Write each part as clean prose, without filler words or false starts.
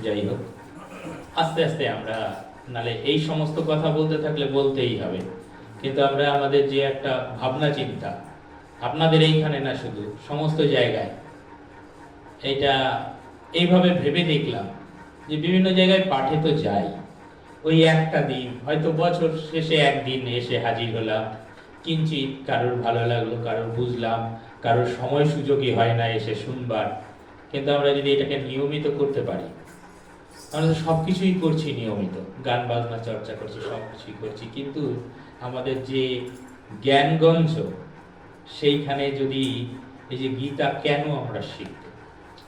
যাই হোক, আস্তে আস্তে আমরা, নালে এই সমস্ত কথা বলতে থাকলে বলতেই হবে, কিন্তু আমরা আমাদের যে একটা ভাবনা চিন্তা, আপনাদের এইখানে না শুধু সমস্ত জায়গায়, এটা এইভাবে ভেবে দেখলাম যে বিভিন্ন জায়গায় পাঠে তো যাই, ওই একটা দিন হয়তো বছর শেষে একদিন এসে হাজির হলাম, কিঞ্চিত কারোর ভালো লাগলো, কারোর বুঝলাম, কারোর সময় সুযোগই হয় না এসে শুনবার। কিন্তু আমরা যদি এটাকে নিয়মিত করতে পারি, আমরা তো সব কিছুই করছি নিয়মিত, গান বাজনা চর্চা করছি, সব কিছুই করছি, কিন্তু আমাদের যে জ্ঞানগঞ্জ, সেইখানে যদি এই যে গীতা কেন আমরা শিখব,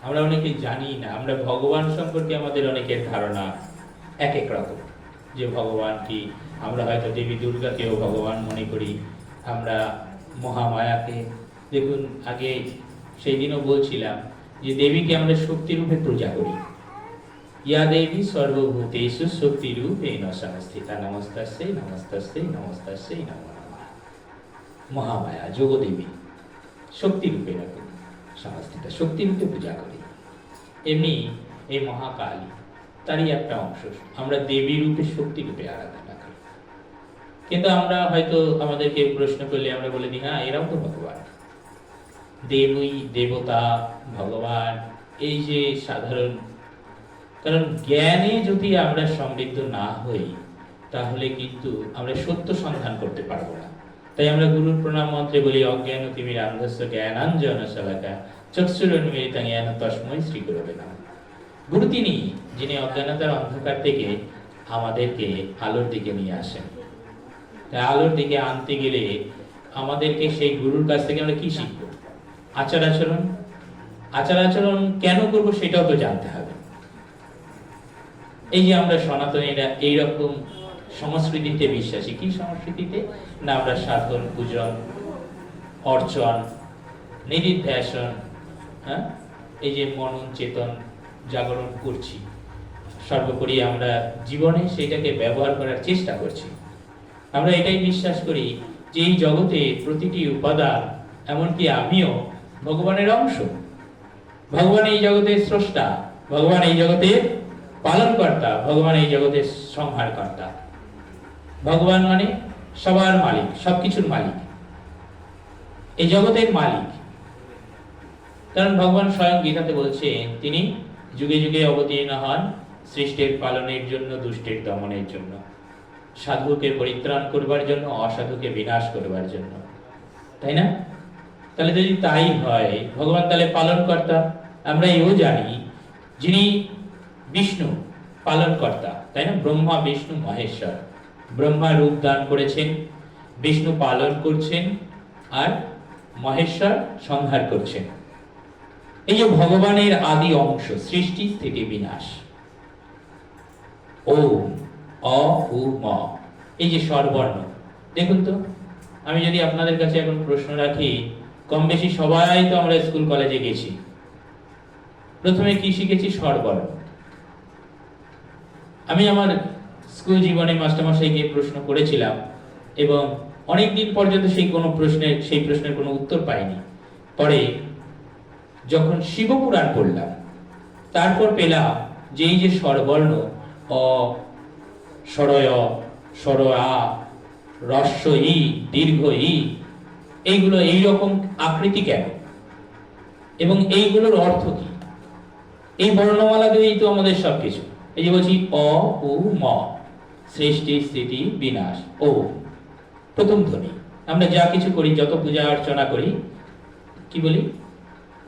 আমরা অনেকেই জানি না। আমরা ভগবান সম্পর্কে আমাদের অনেকের ধারণা এক এক রকম, যে ভগবান কি, আমরা হয়তো দেবী দুর্গাকেও ভগবান মনে করি, আমরা মহামায়াকে, দেখুন আগে সেই দিনও বলছিলাম যে দেবীকে আমরা শক্তিরূপে পূজা করি, ইয়া দেবী সর্বভূতেষু শক্তিরূপেণ সংস্থিতা, নমস্তাস্যৈ নমস্তাস্যৈ নমস্তাস্যৈ নমো নমঃ। মহামায়া যোগদেবী শক্তিরূপে সংস্থিতা, শক্তিরূপে পূজা করি। এমনি এই মহাকালী তারই একটা অংশ, আমরা দেবী রূপে শক্তি রূপে আরাধনা করি। কিন্তু আমরা হয়তো আমাদেরকে প্রশ্ন করলে আমরা বলে দিই, হ্যাঁ এরাও তো ভগবান, দেবী দেবতা ভগবান, এই যে সাধারণ, কারণ জ্ঞানে যদি আমরা সমৃদ্ধ না হই, তাহলে কিন্তু আমরা সত্য সন্ধান করতে পারবো না। তাই আমরা গুরুর প্রণাম মন্ত্রে বলি, অজ্ঞান তিমিরান্ধস্য জ্ঞানাঞ্জন শলাকা চক্ষুরুন্মিলিতং জ্ঞান তস্मै শ্রী গুরবে নমঃ। গুরু তিনি, যিনি অজ্ঞানতার অন্ধকার থেকে আমাদেরকে আলোর দিকে নিয়ে আসেন। তাই আলোর দিকে আনতে গেলে আমাদেরকে সেই গুরুর কাছ থেকে আমরা কি শিখবো? আচার আচরণ। আচার আচরণ কেন করব সেটাও তো জানতে হবে। এই যে আমরা সনাতনীরা এইরকম সংস্কৃতিতে বিশ্বাসী, কি সংস্কৃতিতে না, আমরা সাধন পূজন অর্চন নিধিধ্যাসন, হ্যাঁ, এই যে মনন চেতন জাগরণ করছি, সর্বোপরি আমরা জীবনে সেটাকে ব্যবহার করার চেষ্টা করছি। আমরা এটাই বিশ্বাস করি যে এই জগতে প্রতিটি উপাদান, এমনকি আমিও ভগবানের অংশ। ভগবান এই জগতের স্রষ্টা, ভগবান এই জগতের পালনকর্তা, ভগবান এই জগতের সংহারকর্তা। ভগবান মানে সবার মালিক, সবকিছুর মালিক, এই জগতের মালিক। কারণ ভগবান স্বয়ং গীতাতে বলছেন, তিনি যুগে যুগে অবতীর্ণ হন সৃষ্টির পালনের জন্য, দুষ্টের দমনের জন্য, সাধুকে পরিত্রাণ করবার জন্য, অসাধুকে বিনাশ করবার জন্য, তাই না? তাহলে যদি তাই হয়, ভগবান তাহলে পালনকর্তা। আমরা এও জানি যিনি বিষ্ণু পালনকর্তা, তাই না? ব্রহ্মা বিষ্ণু মহেশ্বর, ব্রহ্মা রূপ দান করেছেন, বিষ্ণু পালন করছেন, আর মহেশ্বর সংহার করছেন। এই যে ভগবানের আদি অংশ, সৃষ্টি স্থিতি বিনাশ, ওম অ উ ম, এই যে স্বরবর্ণ, দেখুন তো, আমি যদি আপনাদের কাছে এখন প্রশ্ন রাখি, কম বেশি সবাই তো আমরা স্কুল কলেজে গেছি, প্রথমে কি শিখেছি? স্বরবর্ণ। আমি আমার স্কুল জীবনে মাস্টারমশাইকে প্রশ্ন করেছিলাম এবং অনেকদিন পর্যন্ত সেই প্রশ্নের কোনো উত্তর পাইনি। পরে যখন শিবপুরাণ পড়লাম, তারপর পেলাম যে এই যে স্বরবর্ণ, অ, স্বরয়, স্বর আ, হ্রস্ব ই, দীর্ঘ ই, এইগুলো এইরকম আকৃতি কেন, এবং এইগুলোর অর্থ কি? এই বর্ণমালা দিয়েই তো আমাদের সবকিছু। এই যে বলছি অ উ ম, সৃষ্টি স্থিতি বিনাশ, ও প্রথম ধ্বনি। আমরা যা কিছু করি, যত পূজা অর্চনা করি, কি বলি?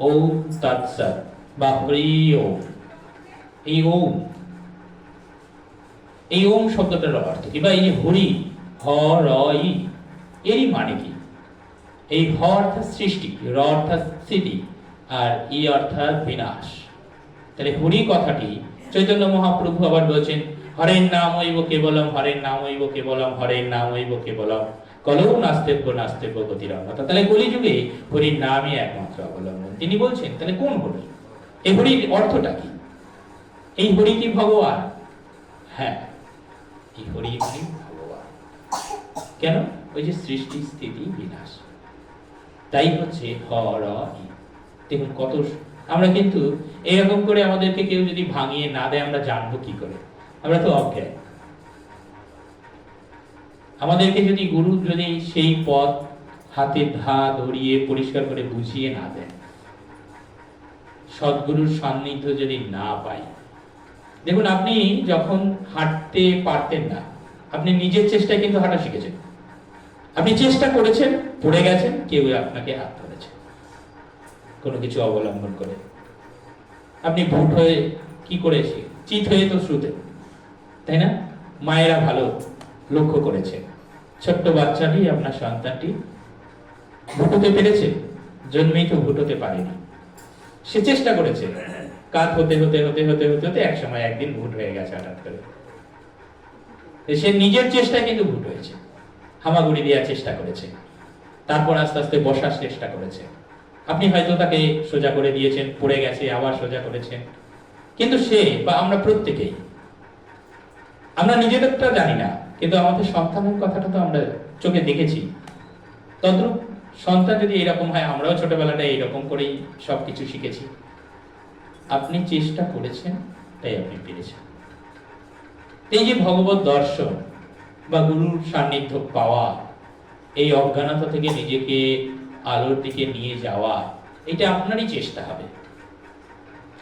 ওম তৎসৎ বা হরি ওম। এই ওম, এই ওম শব্দটার অর্থ কি? বা এই যে হরি, হ র ই, এরই মানে কি? এই হ অর্থাৎ সৃষ্টি, র অর্থাৎ স্থিতি, আর ই অর্থাৎ বিনাশ। তাহলে হরি কথাটি চৈতন্য মহাপ্রভু আবার বলছেন, হরের নাম হইব কেবলম, হরের নাম হইব কেবলম, হরের নাম হইব কেবলম, কলৌ নাস্তেব্য নাস্তেব্য গতিরন্যতা। তাহলে কলিযুগে হরির নামই একমাত্র অবলম্বন। তিনি বলছেন, তাহলে কোন হরি? এই হরির অর্থটা কি? এই হরি কি ভগবান? হ্যাঁ, এই হরি মানে ভগবান। কেন? ওই যে সৃষ্টি স্থিতি বিনাশ, তাই হচ্ছে হ র ই। দেখুন কত আমরা কিন্তু এরকম করে আমাদেরকে কেউ যদি ভাঙিয়ে না দেয় আমরা জানবো কি করে? আমরা তো অজ্ঞান। আমাদেরকে যদি গুরু যদি সেই পথ হাতে ধা ধরিয়ে পরিষ্কার করে বুঝিয়ে না দেন, সদ্গুরুর সান্নিধ্য যদি না পাই, দেখুন আপনি যখন হাঁটতে পারতেন না, আপনি নিজের চেষ্টায় কিন্তু হাঁটা শিখেছেন। আপনি চেষ্টা করেছেন, পড়ে গেছেন, কেউ আপনাকে হাত ধরেছে কোনো কিছু অবলম্বন করে। আপনি ভুট হয়ে কি করেছে, চিত হয়ে তো শ্রুতে, তাই না? মায়েরা ভালো লক্ষ্য করেছে, ছোট্ট বাচ্চাটি আপনার সন্তানটি ভুটোতে পেরেছে, জন্মেই তো ভুটোতে পারেনি, সে চেষ্টা করেছে, কাত হতে হতে হতে হতে হতে হতে এক সময় একদিন ভুট হয়ে গেছে হঠাৎ করে। সে নিজের চেষ্টায় কিন্তু ভুট হয়েছে, হামাগুড়ি দেওয়ার চেষ্টা করেছে, তারপর আস্তে আস্তে বসার চেষ্টা করেছে। আপনি হয়তো তাকে সোজা করে দিয়েছেন, পড়ে গেছে, আবার সোজা করেছেন, কিন্তু সে বা আমরা প্রত্যেকেই, আমরা নিজেদেরটা জানি না, কিন্তু আমাদের সন্তানের কথাটা তো আমরা চোখে দেখেছি। তদ্রূপ সন্তান যদি এরকম হয়, আমরাও ছোটবেলাটা এইরকম করেই সবকিছু শিখেছি। আপনি চেষ্টা করেছেন, তাই আপনি পেরেছেন। এই যে ভগবত দর্শন বা গুরুর সান্নিধ্য পাওয়া, এই অজ্ঞানতা থেকে নিজেকে আলোর দিকে নিয়ে যাওয়া, এটা আপনারই চেষ্টা হবে।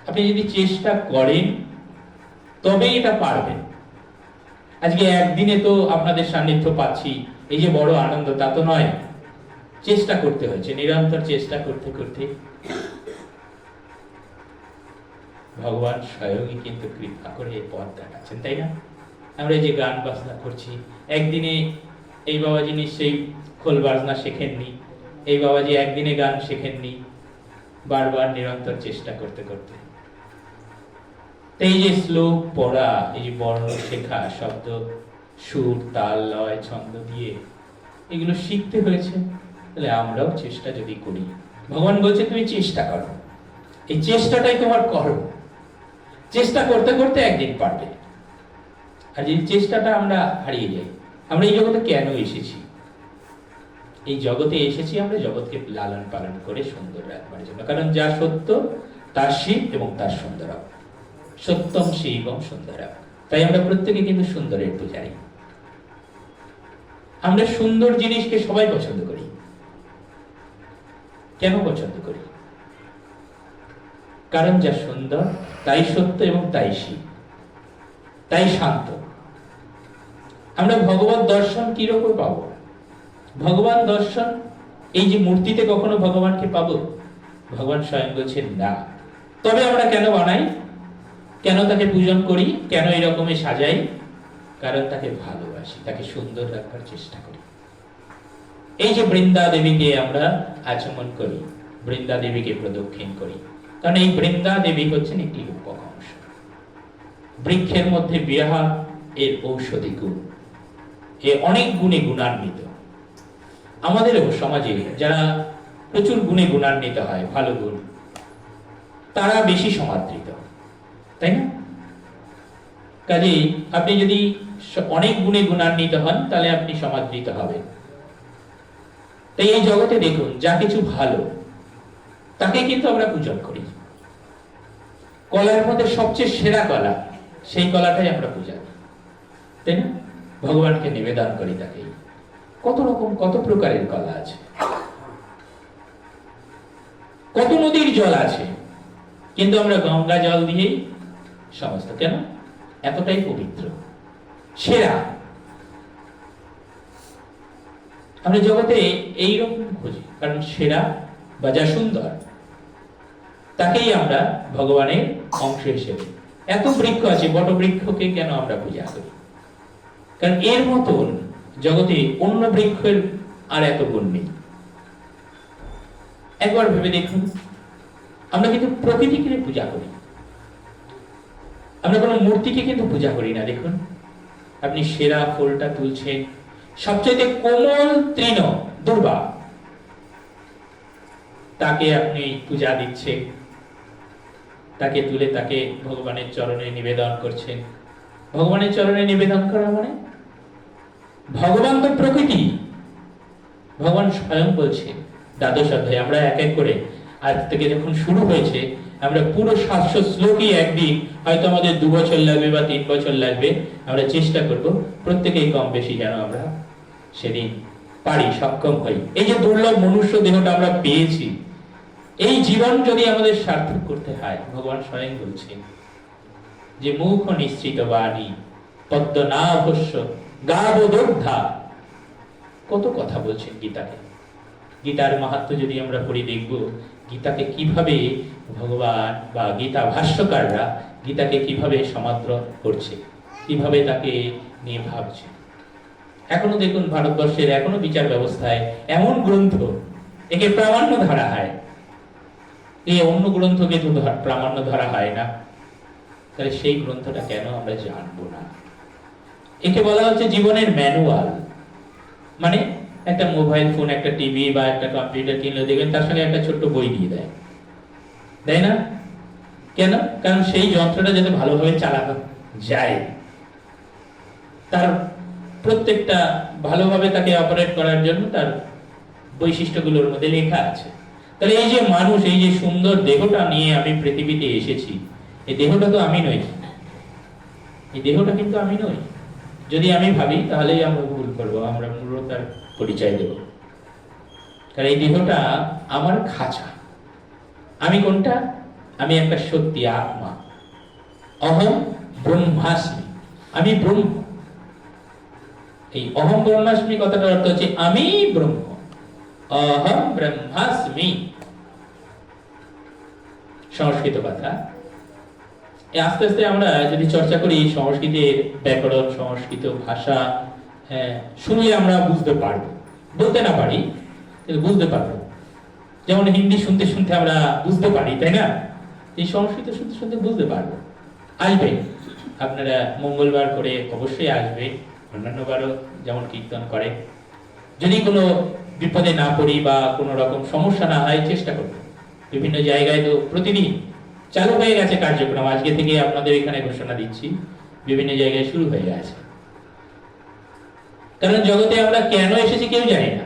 আপনি যদি চেষ্টা করেন তবেই এটা পারবেন। আজকে একদিনে তো আপনাদের সান্নিধ্য পাচ্ছি, এই যে বড় আনন্দ, তা তো নয়। চেষ্টা করতে হয়েছে, নিরন্তর চেষ্টা করতে করতে ভগবান স্বয়ংই কিন্তু কৃপা করে এই পথ দেখাচ্ছেন, তাই না? আমরা এই যে গান বাজনা করছি, একদিনে এই বাবাজি নিশ্চয়ই খোল বাজনা শেখেননি, এই বাবাজি একদিনে গান শেখেননি, বারবার নিরন্তর চেষ্টা করতে করতে। এই যে শ্লোক পড়া, এই যে বর্ণ শেখা, শব্দ সুর তাল লয় ছন্দ দিয়ে এগুলো শিখতে হয়েছে। তাহলে আমরাও চেষ্টা যদি করি, ভগবান বলছে তুমি চেষ্টা করো, এই চেষ্টাটাই তোমার করো, চেষ্টা করতে করতে একদিন পারবে। আর এই চেষ্টাটা আমরা হারিয়ে যাই। আমরা এই জগতে কেন এসেছি? এই জগতে এসেছি আমরা জগৎকে লালন পালন করে সুন্দর রাখবার জন্য। কারণ যা সত্য তার শিব এবং তার সুন্দর, সত্যম শিবম সুন্দর। তাই আমরা প্রত্যেকে কিন্তু সুন্দরের পূজারী। আমরা সুন্দর জিনিসকে সবাই পছন্দ করি। কেন পছন্দ করি? কারণ যা সুন্দর তাই সত্য এবং তাই শিব, তাই শান্ত। আমরা ভগবত দর্শন কিরকম পাবো? ভগবান দর্শন এই যে মূর্তিতে কখনো ভগবানকে পাবো? ভগবান স্বয়ং বলছেন না। তবে আমরা কেন বানাই, কেন তাকে পূজন করি, কেন এরকমই সাজাই? কারণ তাকে ভালোবাসি, তাকে সুন্দর রাখবার চেষ্টা করি। এই যে বৃন্দা দেবীকে আমরা আচমন করি, বৃন্দা দেবীকে প্রদক্ষিণ করি, কারণ এই বৃন্দা দেবী হচ্ছেন একটি রূপক অংশ। বৃক্ষের মধ্যে বিরাহা এর ঔষধি গুণ, এ অনেক গুণে গুণান্বিত। আমাদেরও সমাজে যারা প্রচুর গুণে গুণান্বিত হয়, ভালো গুণ, তারা বেশি সমাদৃত, তাই না? কাজেই আপনি যদি অনেক গুণে গুণান্বিত হন, তাহলে আপনি সমাদৃত হবেন। তাই এই জগতে দেখুন, যা কিছু ভালো তাকে কিন্তু আমরা পূজন করি। কলার মধ্যে সবচেয়ে সেরা কলা, সেই কলাটাই আমরা পূজা করি, তাই না? ভগবানকে নিবেদন করি তাকে। কত রকম, কত প্রকারের কলা আছে, কত নদীর জল আছে, কিন্তু আমরা গঙ্গা জল দিয়েই সমস্ত। কেন? এতটাই পবিত্র, সেরা। আমরা জগতে এইরকম খুঁজি, কারণ সেরা বা যা সুন্দর তাকেই আমরা ভগবানের অংশ হিসেবে। এত বৃক্ষ আছে, বট বৃক্ষকে কেন আমরা পূজা করি? কারণ এর মতন জগতে অন্য বৃক্ষের আর এত গুণ নেই। একবার ভেবে দেখুন, আমরা কিন্তু প্রকৃতিকে পূজা করি, আমরা কোনো মূর্তিকে কিন্তু পূজা করি না। দেখুন, আপনি সেরা ফুলটা তুলছেন, সবচেয়ে কোমল তৃণ দুর্বা, তাকে আপনি পূজা দিচ্ছেন, তাকে তুলে তাকে ভগবানের চরণে নিবেদন করছেন। ভগবানের চরণে নিবেদন করা মানে, ভগবান তো প্রকৃতি। ভগবান স্বয়ং বলছে দ্বাদশ অধ্যায়ে, আমরা এক এক করে আজ থেকে যখন শুরু হয়েছে আমরা পুরো 700 শ্লোকই একদিন, হয়তো আমাদের 2 বছর লাগবে বা 3 বছর লাগবে, আমরা চেষ্টা করব প্রত্যেকেই কম বেশি যেন আমরা সেদিন পারি, সক্ষম হই। এই যে দুর্লভ মনুষ্য দেহটা আমরা পেয়েছি, এই জীবন যদি আমাদের সার্থক করতে হয়, ভগবান স্বয়ং বলছেন যে মুখ নিশ্চিত বাণী পদ্মনাভস্য গাবদগ্ধা, কত কথা বলছেন গীতাকে। গীতার মাহাত্ম্য যদি আমরা পড়ি, দেখব গীতাকে কিভাবে ভগবান বা গীতা ভাষ্যকাররা গীতাকে কিভাবে সমাদর করছে, কিভাবে তাকে নিয়ে ভাবছে। এখনো দেখুন ভারতবর্ষের এখনো বিচার ব্যবস্থায় এমন গ্রন্থ একে প্রামাণ্য ধরা হয়, এই অন্য গ্রন্থকে তো প্রামাণ্য ধরা হয় না, তাহলে সেই গ্রন্থটা কেন আমরা জানবো না? একে বলা হচ্ছে জীবনের ম্যানুয়াল। মানে একটা মোবাইল ফোন, একটা টিভি বা একটা কম্পিউটার কিনলে দেখবেন তার সঙ্গে একটা ছোট্ট বই দিয়ে দেয়, তাই না? কেন? কারণ সেই যন্ত্রটা যাতে ভালোভাবে চালানো যায়, তার প্রত্যেকটা ভালোভাবে তাকে অপারেট করার জন্য তার বৈশিষ্ট্যগুলোর মধ্যে লেখা আছে। তাহলে এই যে মানুষ, এই যে সুন্দর দেহটা নিয়ে আমি পৃথিবীতে এসেছি, এই দেহটা তো আমি নই, এই দেহটা কিন্তু আমি নই। যদি আমি ভাবি তাহলেই আমরা ভুল করবো, আমরা মূঢ়তার পরিচয় দেব। কারণ এই দেহটা আমার খাঁচা। আমি কোনটা? আমি একটা সত্যি আত্মা। অহম ব্রহ্মাস্মি, আমি ব্রহ্ম। এই অহম ব্রহ্মাস্মি কথাটার অর্থ হচ্ছে আমি ব্রহ্ম, অহম ব্রহ্মাস্মি, সংস্কৃত কথা। আস্তে আস্তে আমরা যদি চর্চা করি সংস্কৃতের ব্যাকরণ, সংস্কৃত ভাষা, শুনলে আমরা বুঝতে পারবো, বলতে না পারি কিন্তু বুঝতে পারবো। যেমন হিন্দি শুনতে শুনতে আমরা বুঝতে পারি, তাই না? এই সংস্কৃত শুনতে শুনতে বুঝতে পারবো। আসবে আপনারা মঙ্গলবার করে অবশ্যই আসবে, অন্যান্য বারও যেমন কীর্তন করে। যদি কোনো বিপদে না পড়ি বা কোনো রকম সমস্যা না হয়, চেষ্টা করবো। বিভিন্ন জায়গায় তো প্রতিদিন চালু হয়ে গেছে কার্যক্রম, আজকে থেকে আপনাদের এখানে ঘোষণা দিচ্ছি, বিভিন্ন জায়গায় শুরু হয়ে গেছে। কারণ জগতে আমরা কেন এসেছি কেউ জানি না,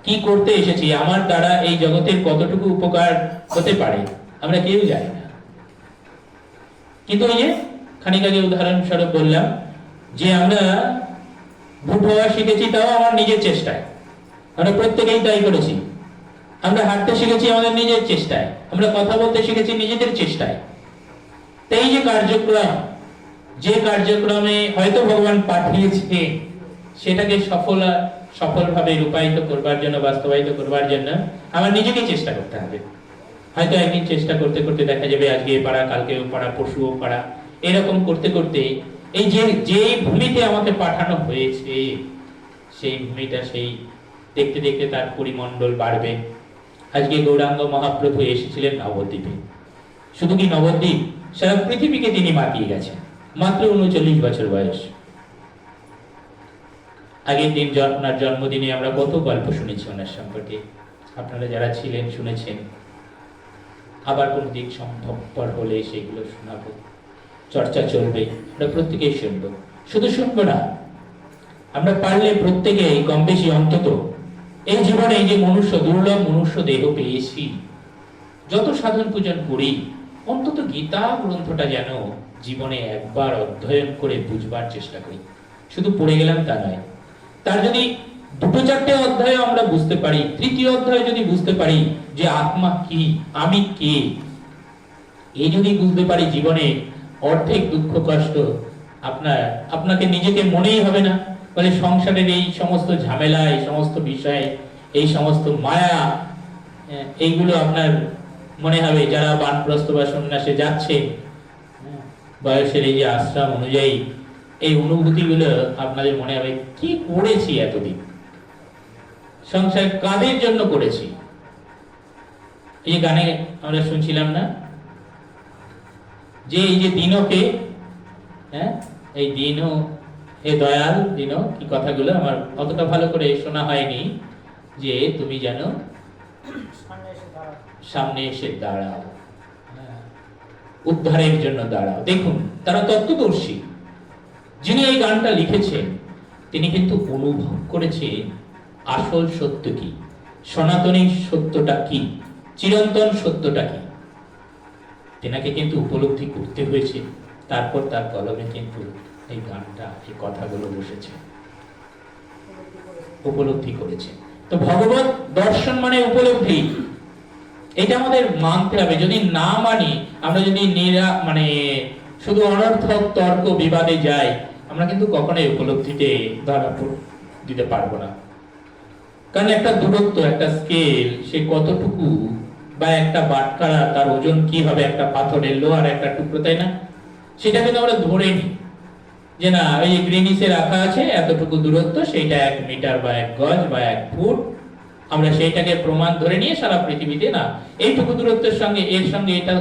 কি করতে এসেছি, আমার দ্বারা এই জগতের কতটুকু উপকার হতে পারে আমরা কেউ জানি না। কিন্তু ওই যে খানিক আগে উদাহরণস্বরূপ বললাম যে আমরা ভূত হওয়া শিখেছি, তাও আমার নিজের চেষ্টায়। আমরা প্রত্যেকেই তাই করেছি। আমরা হাঁটতে শিখেছি আমাদের নিজের চেষ্টায়, আমরা কথা বলতে শিখেছি নিজেদের চেষ্টায়। এই যে কার্যক্রম, যে কার্যক্রমে হয়তো ভগবান পাঠিয়েছে, সেটাকে সফলভাবে রূপায়িত করবার জন্য, বাস্তবায়িত করবার জন্য আমার নিজেকে চেষ্টা করতে হবে। হয়তো একদিন চেষ্টা করতে করতে দেখা যাবে আজকে এ পাড়া, কালকে ও পাড়া, পরশু ও পাড়া, এরকম করতে করতে এই যে ভূমিতে আমাকে পাঠানো হয়েছে, সেই ভূমিটা সেই দেখতে দেখতে তার পরিমণ্ডল বাড়বে। আজকে গৌরাঙ্গ মহাপ্রভু এসেছিলেন নবদ্বীপে। শুধু কি নবদ্বীপ, সারা পৃথিবীকে তিনি মাতিয়ে গেছেন। মাত্র 39 বছর বয়স। আগের দিন ওনার জন্মদিনে আমরা কত গল্প শুনেছি ওনার সম্পর্কে, আপনারা যারা ছিলেন শুনেছেন। আবার কোন দিক সম্ভবপর হলে সেগুলো শোনাবো, চর্চা চলবে, আমরা প্রত্যেকেই শুনবো। শুধু শুনবো না, আমরা পারলে প্রত্যেকেই কম বেশি অন্তত এই জীবনে এই যে মনুষ্য, দুর্লভ মনুষ্য দেহ পেয়েছি, যত সাধন পূজন করি, অন্তত গীতা গ্রন্থটা যেন জীবনে একবার অধ্যয়ন করে বুঝবার চেষ্টা করি। শুধু পড়ে গেলাম তা নয়, তার যদি 2-4টে অধ্যায় আমরা বুঝতে পারি, তৃতীয় অধ্যায় যদি বুঝতে পারি যে আত্মা কি, আমি কে, এই যদি বুঝতে পারি, জীবনে অর্ধেক দুঃখ কষ্ট আপনাকে নিজেকে মনেই হবে না। বলে সংসারের এই সমস্ত ঝামেলা, এই সমস্ত বিষয়, এই সমস্ত মায়া, এইগুলো আপনার মনে হবে। যারা বানপ্রস্থ বা সন্ন্যাসে যাচ্ছে, বয়সের এই যে আশ্রম অনুযায়ী এই অনুভূতিগুলো আপনাদের মনে হবে, কি করেছি এতদিন, সংসার কাদের জন্য করেছি। এই যে গানে আমরা শুনছিলাম না, যে এই যে দিনকে, এই দিন হে দয়াল দিন, কি কথাগুলো আমার অতটা ভালো করে শোনা হয়নি। যে তুমি জানো সামনে এসে দাঁড়াও, উদ্ধারের জন্য দাঁড়াও। দেখুন তারা তত্ত্বদর্শী। যিনি এই গানটা লিখেছেন তিনি কিন্তু অনুভব করেছেন আসল সত্য কি, সনাতনী সত্যটা কি, চিরন্তন সত্যটা কি। তেনাকে কিন্তু উপলব্ধি করতে হয়েছে, তারপর তার কলমে কিন্তু এই গানটা, এই কথাগুলো বসেছে, উপলব্ধি করেছে। তো ভগবত দর্শন মানে উপলব্ধি, এটা আমাদের মানতে হবে। যদি না মানি, আমরা যদি শুধু অনর্থক তর্ক বিবাদে যাই, আমরা কিন্তু কখনোই উপলব্ধিতে ধরা দিতে পারবো না। কারণ একটা দূরত্ব, একটা স্কেল, সে কতটুকু, বা একটা বাটখারা তার ওজন কি হবে, একটা পাথরের লোহার একটা টুকরো, তাই না? সেটা কিন্তু আমরা ধরে নিই যে না, ওই গ্রিনিসে রাখা আছে এতটুকু দূরত্ব, সেইটা 1 মিটার বা 1 গজ বা 1 ফুট, আমরা সেইটাকে প্রমাণ ধরে নিয়ে সারা পৃথিবীতে না, এইটুকু দূরত্বের সঙ্গে এর সঙ্গে এটা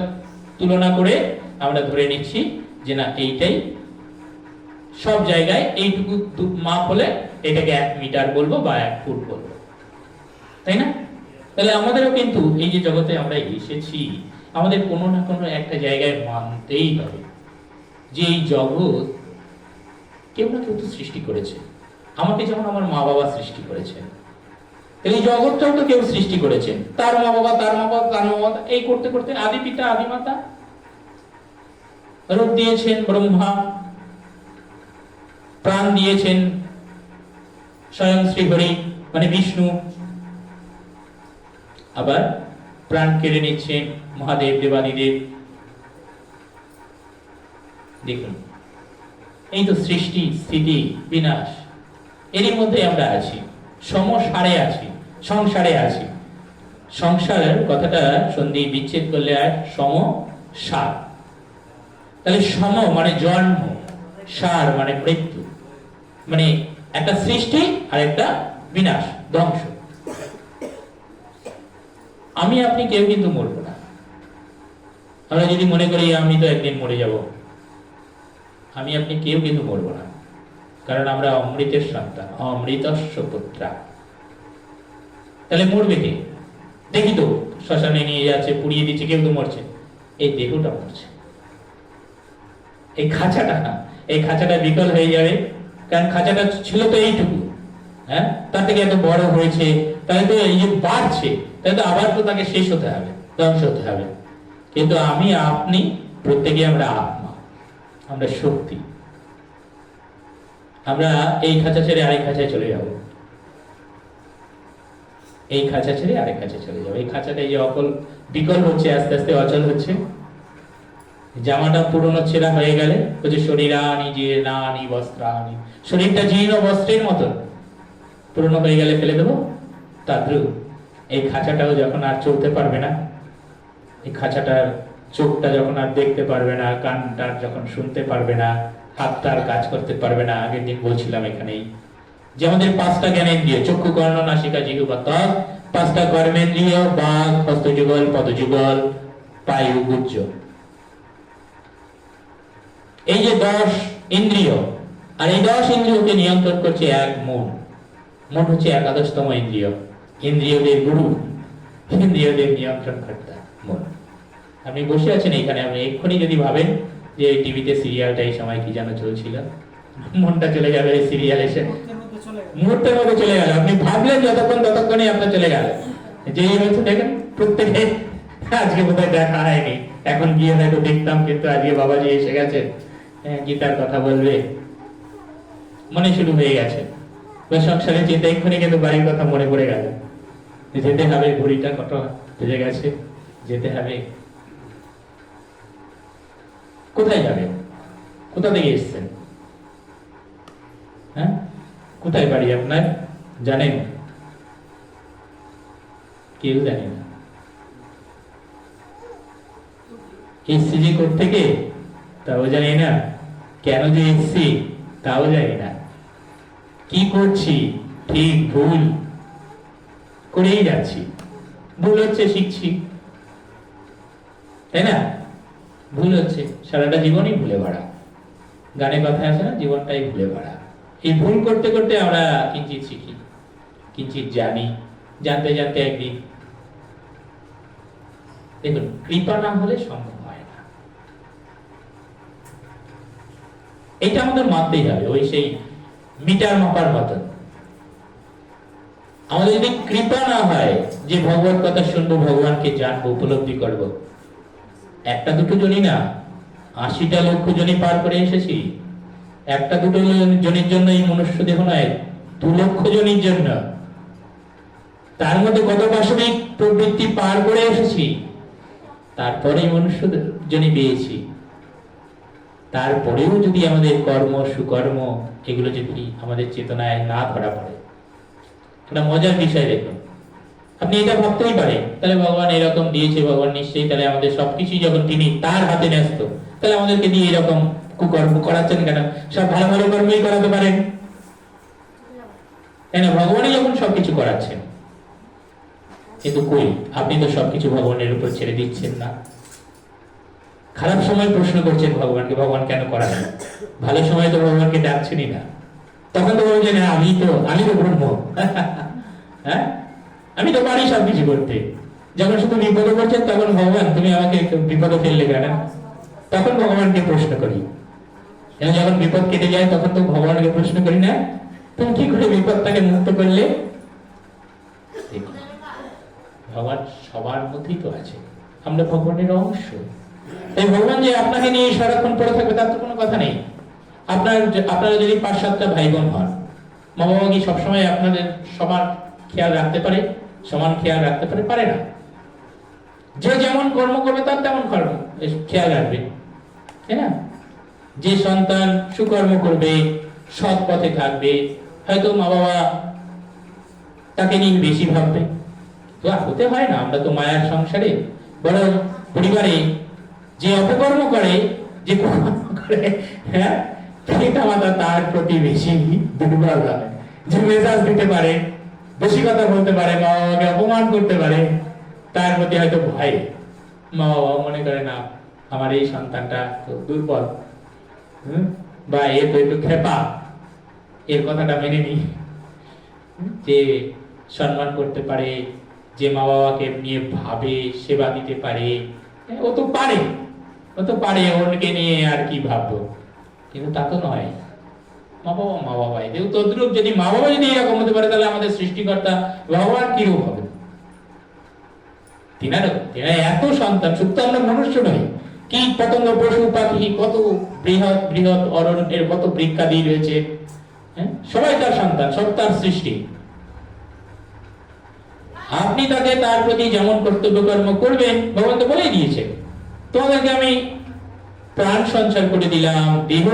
তুলনা করে আমরা ধরে নিচ্ছি যে না, এইটাই সব জায়গায় এইটুকু মাপ হলে এটাকে 1 মিটার বলবো বা 1 ফুট বলবো, তাই না? তাহলে আমাদেরও কিন্তু এই যে জগতে আমরা এসেছি, আমাদের কোনো না কোনো একটা জায়গায় মানতেই হবে যে এই জগৎ কেউ না কেউ তো সৃষ্টি করেছে। আমাকে যেমন আমার মা বাবা সৃষ্টি করেছেন, এই জগৎটাও তো কেউ সৃষ্টি করেছেন, তার মা বাবা, তার মা বাবা, তার মা বাবা, এই করতে করতে আদি পিতা আদি মাতা রূপ দিয়েছেন ব্রহ্মা, প্রাণ দিয়েছেন স্বয়ং শ্রীহরি মানে বিষ্ণু, আবার প্রাণ কেড়ে নিচ্ছেন মহাদেব, দেবাদিদেব। দেখুন, এই তো সৃষ্টি, স্থিতি, বিনাশ, এরই মধ্যে আমরা আছি, সমসারে আছি, সংসারে আছি। সংসারের কথাটা সন্ধি বিচ্ছেদ করলে আর সমসার। তাহলে সম মানে জন্ম, সার মানে মৃত্যু, মানে একটা সৃষ্টি আর একটা বিনাশ, ধ্বংস। আমি আপনি কেউ কিন্তু মরবো না। আমরা যদি মনে করি আমি তো একদিন মরে যাব, আমি আপনি কেউ কিন্তু মরবো না, কারণ আমরা অমৃতের সন্তান, অমৃতস্য পুত্রা। তাহলে মরবে কে? দেখি তো শ্মশানে নিয়ে যাচ্ছে, পুড়িয়ে দিচ্ছে, কেউ তো মরছে, এই দেহটা মরছে। এই খাঁচাটা বিকল হয়ে যাবে, কারণ খাঁচাটা ছিল তো এইটুকু, হ্যাঁ, তার থেকে এত বড় হয়েছে, তাহলে তো এই যে বাড়ছে, তাহলে তো আবার তো তাকে শেষ হতে হবে, ধ্বংস হতে হবে। কিন্তু আমি আপনি প্রত্যেকে আমরা আত্মা, আমরা শক্তি, আমরা এই খাঁচা ছেড়ে আরেক খাঁচায় চলে যাব, এই খাঁচা ছেড়ে আরেক খাঁচায় চলে যাবো। এই খাঁচাটা এই যে বিকল হচ্ছে, আস্তে আস্তে অচল হচ্ছে। জামাটা পুরনো ছেঁড়া হয়ে গেলে বলছে শরীরানি জীর্ণানি বস্ত্রানি, শরীরটা জীর্ণ বস্ত্রের মতন পুরনো হয়ে গেলে ফেলে দেবো। তাদ্রুপ এই খাঁচাটাও যখন আর চলতে পারবে না, এই খাঁচাটার চোখটা যখন আর দেখতে পারবে না, কানটা যখন শুনতে পারবে না, হাতটা আর কাজ করতে পারবে না। আগের দিন বলছিলাম এখানেই যে আমাদের 5টা জ্ঞানেন্দ্রিয়, চক্ষু, কর্ণ, নাসিকা, জিহ্বা, ত্বক, 5টা কর্মেন্দ্রিয়, বাক, হস্তযুগল, পদযুগল, পায়ু, গুহ্য। এই যে 10 ইন্দ্রিয়, আর এই 10 ইন্দ্রিয়কে নিয়ন্ত্রণ করছে এক মন। মন হচ্ছে 11তম ইন্দ্রিয়, ইন্দ্রিয়দের গুরু, ইন্দ্রিয়দের নিয়ন্ত্রণ কর্তা মন। আপনি বসে আছেন এখানে, আপনি এক্ষুনি যদি ভাবেন যে এই টিভিতে সিরিয়ালটা এই সময় কি যেন চলছিল, মনটা চলে যাবে এই সিরিয়াল এসে, মুহূর্তের মধ্যে চলে গেল। আপনি ভাবলেন যতক্ষণ, ততক্ষণে আপনার চলে গেল। যেই হচ্ছে দেখেন প্রত্যেকে, আজকে বোধহয় দেখা হয়নি, এখন গিয়ে হয়তো দেখতাম, কিন্তু আজকে বাবাজি এসে গেছে, গীতার কথা বলবে, মনে শুরু হয়ে গেছে। সংসারে চিন্তা, এক্ষুনি কিন্তু বাড়ির কথা মনে পড়ে গেল, যেতে হবে, ঘড়িটা কত বেজে গেছে, যেতে হবে। কোথায় যাবেন? কোথা থেকে এসছেন? হ্যাঁ, কোথায় বাড়ি আপনার জানেন? কেউ জানে না। এসছি যে কোত্থেকে তাও জানি না, কেন যে এসছি তাও জানি না, কি করছি, ঠিক ভুল করেই যাচ্ছি, ভুল হচ্ছে শিখছি, তাই না? ভুল হচ্ছে, সারাটা জীবনই ভুলে ভরা। গানে কথা আছে না, জীবনটাই ভুলে ভরা। এই ভুল করতে করতে আমরা কিঞ্চিত শিখি, কিঞ্চিত জানি, জানতে জানতে একদিন, দেখুন, কৃপা না হলে সম্ভব হয় না। এটা আমাদের মানতেই হবে, ওই সেই মিটার মাপার মতন। আমাদের যদি কৃপা না হয় যে ভগবত কথা শুনবো, ভগবানকে জানবো, উপলব্ধি করবো, একটা দুটো জনই না, 80টা লক্ষ জনই পার করে এসেছি। একটা দুটো জনের জন্য এই মনুষ্য দেহ নয়, 2 লক্ষ জনের জন্য। তার মধ্যে কত পাশবিক প্রবৃত্তি পার করে এসেছি, তারপরে মনুষ্য জনই পেয়েছি। তারপরেও যদি আমাদের কর্ম সুকর্ম এগুলো যদি আমাদের চেতনায় না ধরা পড়ে, একটা মজার বিষয় দেখুন। আপনি এটা ভাবতেই পারেন, তাহলে ভগবান এরকম দিয়েছে, ভগবান নিশ্চয়ই তাহলে আমাদের সবকিছু যখন তিনি তার হাতে ন্যস্ত, তাহলে আমাদেরকে দিয়ে এরকম কুকর্ম করাচ্ছেন কেন? সব ভালো ভালো কর্মই করাতে পারেন, তাই না? ভগবানই যখন সবকিছু করাচ্ছেন। কিন্তু কই, আপনি তো সবকিছু ভগবানের উপর ছেড়ে দিচ্ছেন না। খারাপ সময় প্রশ্ন করছেন ভগবানকে, ভগবান কেন করান? ভালো সময় তো ভগবানকে ডাকছেনই না। তখন তো বলছেন আমি তো ব্রহ্ম, হ্যাঁ আমি তো পারি সবকিছু করতে। যখন শুধু বিপদে পড়ছেন তখন ভগবান তুমি আমাকে বিপদে ফেললে কেন? তখন ভগবানকে প্রশ্ন করি। যখন বিপদ কেটে যায় তখন তো ভগবানকে প্রশ্ন করি না, তুমি কি করে বিপদটাকে মুক্ত করলে? ভগবান সবার মধ্যেই তো আছে, আমরা ভগবানের অংশ। তাই ভগবান যে আপনাকে নিয়ে সারাক্ষণ পড়ে থাকবে তার তো কোনো কথা নেই। আপনারা যদি 5-7টা ভাই বোন হন, মা বাবা কি সবসময় আপনাদের সবার খেয়াল রাখতে পারে? সমান খেয়াল রাখতে পারে? পারে না। যে যেমন কর্ম করবে তার তেমন কর্ম খেয়াল রাখবে, তাই না? যে সন্তান সুকর্ম করবে, সৎ পথে থাকবে, হয়তো মা বাবা তাকে নিয়ে বেশি ভাববে। তো হতে হয় না, আমরা তো মায়ার সংসারে। বরং পরিবারে যে অপকর্ম করে, যে কর্ম করে, হ্যাঁ পিতা মাতা তার প্রতি বেশি দুর্বল হয়। যে মেজাজ দিতে পারে, বেশি কথা বলতে পারে, মা বাবাকে অপমান করতে পারে, তার প্রতি হয়তো ভয়। মা বাবা মনে করে না আমার এই সন্তানটা তো দুর্বল, বা এ তো একটু খেপা, এর কথাটা মেনে নি। যে সম্মান করতে পারে, যে মা বাবাকে নিয়ে ভাবে, সেবা দিতে পারে, ও তো পারে, ওকে নিয়ে আর কি ভাববো। কিন্তু তা তো নয়। মা বাবা তদ্রুপ যদি মা বাবা যদি এরকম হতে পারে, তাহলে আমাদের সৃষ্টিকর্তা ভগবান কিরূপ হবে? তিনারা এত সন্তান, শুধু আমরা মনুষ্য নই, কীট পতঙ্গ পশু পাখি, কত বৃহৎ বৃহৎ অরণ্যের কত বৃক্ষাদি রয়েছে, সবাই তার সন্তান, সব তার সৃষ্টি। আপনি তাকে তার প্রতি যেমন কর্তব্য কর্ম করবেন, ভগবান তো বলেই দিয়েছেন, তোমাদেরকে আমি প্রাণ সঞ্চার করে দিলাম, দেহ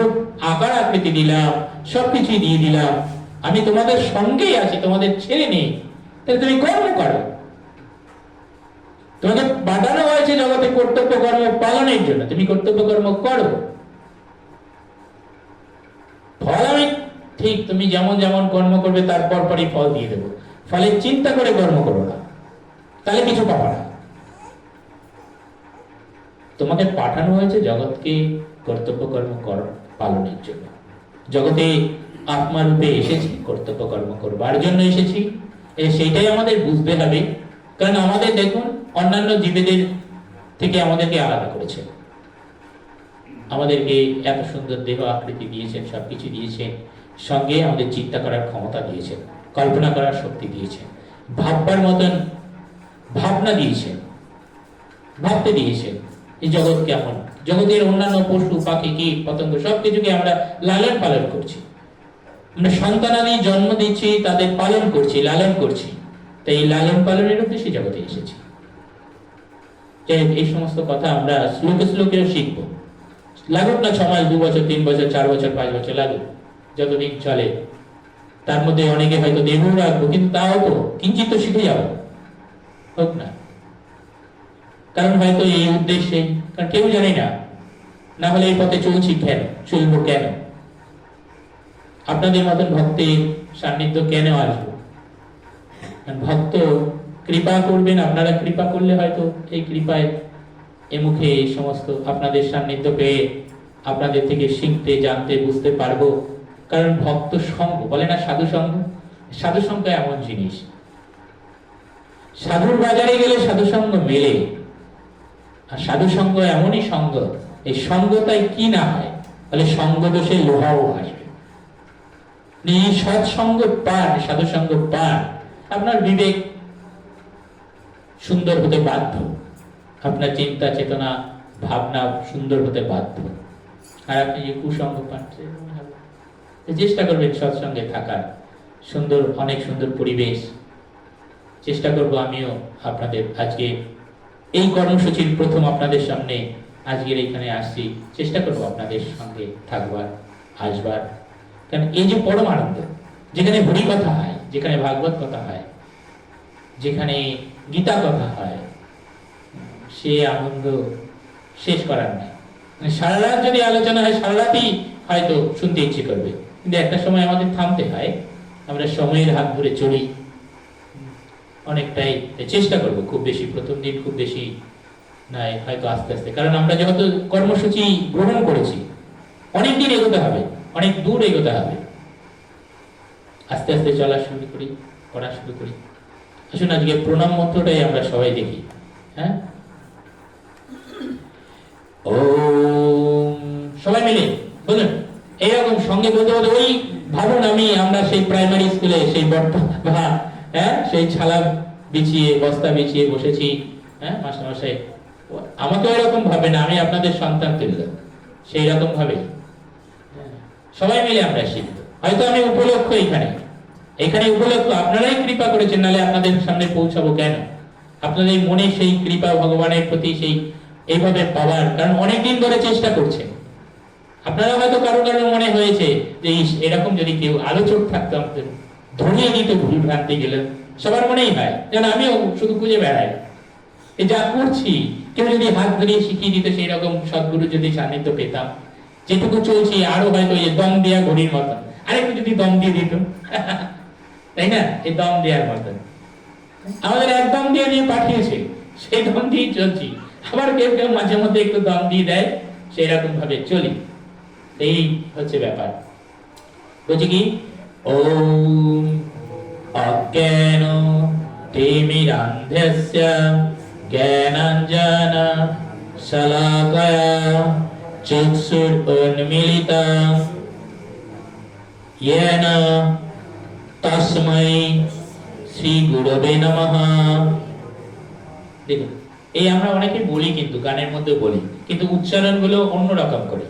আকার আকৃতি দিলাম, সবকিছু দিয়ে দিলাম, আমি তোমাদের সঙ্গেই আছি, তোমাদের ছেড়ে নেই, তাহলে তুমি কর্ম করো। তোমাকে পাঠানো হয়েছে জগতে কর্তব্য কর্ম পালনের জন্য, তুমি কর্তব্য কর্ম করো। ফল আমি ঠিক তুমি যেমন যেমন কর্ম করবে তার পরপরই ফল দিয়ে দেবো, ফলে চিন্তা করে কর্ম করো না, তাহলে কিছু পাবো না। তোমাকে পাঠানো হয়েছে জগৎকে কর্তব্য কর্ম পালনের জন্য। জগতে আত্মা রূপে এসেছি, কর্তব্য কর্ম করবার জন্য এসেছি, সেইটাই আমাদের বুঝতে হবে। কারণ আমাদের দেখুন, অন্যান্য জীবেদের থেকে আমাদেরকে আলাদা করেছে, আমাদেরকে এত সুন্দর দেহ আকৃতি দিয়েছেন, সবকিছু দিয়েছেন, সঙ্গে আমাদের চিন্তা করার ক্ষমতা দিয়েছেন, কল্পনা করার শক্তি দিয়েছেন, ভাববার মতন ভাবনা দিয়েছেন, ভাবতে দিয়েছেন এই জগৎ কেমন, জগতের অন্যান্য পশু পাখি কীট পতঙ্গ সবকিছুকে আমরা লালন পালন করছি, আমরা সন্তানাদি জন্ম দিচ্ছি, তাদের পালন করছি, লালন করছি। তাই এই লালন পালনের উদ্দেশ্যে জগতে এসেছি। এই সমস্ত কথা আমরা শ্লোকে শ্লোকেও শিখব। লাগুক না 6 মাস, 2 বছর, 3 বছর, 4 বছর, 5 বছর লাগুক, যতদিন চলে। তার মধ্যে অনেকে হয়তো দেহ রাখবো, কিন্তু তাও তো কিঞ্চিত তো শিখে যাবো, হোক না। কারণ হয়তো এই উদ্দেশ্যে, কারণ কেউ জানি না, না হলে এই পথে চলছি কেন, চলবো কেন, আপনাদের মতন ভক্তের সান্নিধ্য কেন আসবো? ভক্ত কৃপা করবেন, আপনারা কৃপা করলে হয়তো এই কৃপায় এমুখে এই সমস্ত আপনাদের সান্নিধ্য পেয়ে আপনাদের থেকে শিখতে, জানতে, বুঝতে পারবো। কারণ ভক্ত সঙ্গ বলে না, সাধু সঙ্গ, সাধু সঙ্গ এমন জিনিস, সাধুর বাজারে গেলে সাধু সঙ্গ মেলে। আর সাধু সঙ্গ এমনই সঙ্গ, এই সঙ্গতায় কি না হয়, তাহলে সঙ্গ দোষে লোহাও আসবে। সৎসঙ্গ পান, সাধু সঙ্গ পান, আপনার বিবেক সুন্দর হতে বাধ্য, আপনার চিন্তা চেতনা ভাবনা সুন্দর হতে বাধ্য। আর আপনি যে কুসঙ্গ পাচ্ছেন, চেষ্টা করবেন সৎসঙ্গে থাকার, সুন্দর, অনেক সুন্দর পরিবেশ। চেষ্টা করব আমিও আপনাদের আজকে এই কর্মসূচির প্রথম আপনাদের সামনে আজকের এখানে আসছি, চেষ্টা করব আপনাদের সঙ্গে থাকবার, আসবার। কারণ এই যে পরম আনন্দ, যেখানে হরি কথা হয়, যেখানে ভাগবত কথা হয়, যেখানে গীতা কথা হয়, সে আনন্দ শেষ করার নাই। সারা রাত যদি আলোচনা হয়, সারা রাতই হয়তো শুনতে ইচ্ছে করবে, কিন্তু একটা সময় আমাদের থামতে হয়। আমরা সময়ের হাত ধরে চলি অনেকটাই। চেষ্টা করব খুব বেশি প্রথম দিন খুব বেশি নাই, হয়তো আস্তে আস্তে, কারণ আমরা যেহেতু কর্মসূচি গ্রহণ করেছি, অনেক দিন এগোতে হবে, অনেক দূর এগোতে হবে। আস্তে আস্তে চলা শুরু করি, পড়া শুরু করি। আসুন আজকে প্রণাম মন্ত্রটাই আমরা সবাই দেখি। হ্যাঁ, ওম, সবাই মিলে বলুন এইরকম সঙ্গে বলতে বলতে, ওই ভাবুন আমরা সেই প্রাইমারি স্কুলে সেই বর্তমান, হ্যাঁ, সেই ছালা বিছিয়ে বস্তা বিছিয়ে বসেছি। হ্যাঁ, মাস্টারমশাই আমাকে ওইরকম ভাবে না, আমি আপনাদের সন্তান তুললাম, সেই রকম ভাবে সবাই মিলে আমরা শিখব। হয়তো আমি উপলক্ষ এখানে উপলক্ষ আপনারাই কৃপা করেছেন, নাহলে আপনাদের সামনে পৌঁছাবো কেন? আপনাদের মনে সেই কৃপা ভগবানের প্রতি সেই এইভাবে পাওয়ার, কারণ অনেকদিন ধরে চেষ্টা করছেন। আপনারা হয়তো কারো মনে হয়েছে যে এরকম যদি কেউ আলোচক থাকতো, আমাদের ধরিয়ে দিত ভুল ভ্রান্তি গেলে, সবার মনেই হয় যেন আমিও শুধু খুঁজে বেড়াই। এই যা করছি, কেউ যদি হাত ধরিয়ে শিখিয়ে দিত, সেই রকম সদ্গুরু যদি সান্নিধ্য পেতাম, যেটুকু চলছি আরো হয়তো এই দম দেয়া ঘড়ির মতন আরেকটু যদি দম দিয়ে দিত, তাই না? এই দম দেওয়ার মতন আমাদের একদম দিয়ে পাঠিয়েছে, সেই দম দিয়ে চলছি। আবার কেউ কেউ মাঝে মধ্যে একটু দম দিয়ে দেয়, সেই রকম ভাবে চলি। এই হচ্ছে ব্যাপার। বলছি কি, ওম অজ্ঞান তিমিরান্ধস্য জ্ঞানাঞ্জন শলাকয়া চক্ষুরুন্মিলিতং येन तस्मै শ্রী গুরবে নমঃ। দেখুন, এই আমরা অনেকে বলি, কিন্তু গানের মধ্যে বলি, কিন্তু উচ্চারণ গুলো অন্যরকম করে।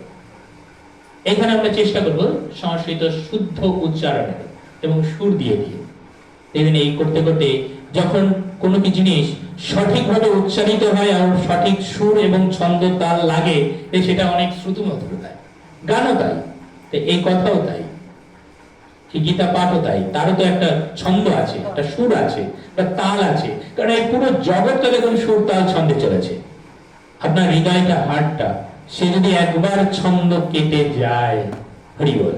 এখানে আমরা চেষ্টা করব সংস্কৃত শুদ্ধ উচ্চারণের এবং সুর দিয়ে দিয়ে। দেখবেন এই করতে করতে যখন কোনো কি জিনিস সঠিকভাবে উচ্চারিত হয় আর সঠিক সুর এবং ছন্দ তাল লাগে, সেটা অনেক শ্রুতিমধুর হয়। গানও তাই, এই কথাও তাই, গীতা পাঠও তাই। তারও তো একটা ছন্দ আছে, একটা সুর আছে, একটা তাল আছে। কারণ এই পুরো জগৎটা দেখুন সুর তাল ছন্দে চলেছে। আপনার হৃদয়টা, হার্টটা, সে যদি একবার ছন্দ কেটে যায়, হরি বল,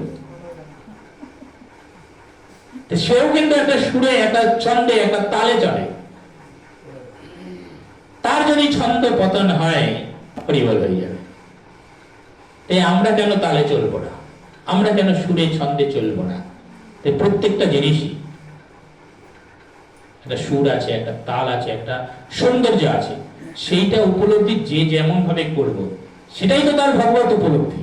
সেও কিন্তু একটা সুরে, একটা ছন্দে, একটা তালে চলে। তার যদি ছন্দ পতন হয়, হরি বল হয়ে যাবে। তাই আমরা কেন তালে চলবো না? আমরা কেন সুরে ছন্দে চলবো না? প্রত্যেকটা জিনিসই একটা সুর আছে, একটা তাল আছে, একটা সৌন্দর্য আছে। সেইটা উপলব্ধি যে যেমন ভাবে করব, সেটাই তো তার ভগবত উপলব্ধি।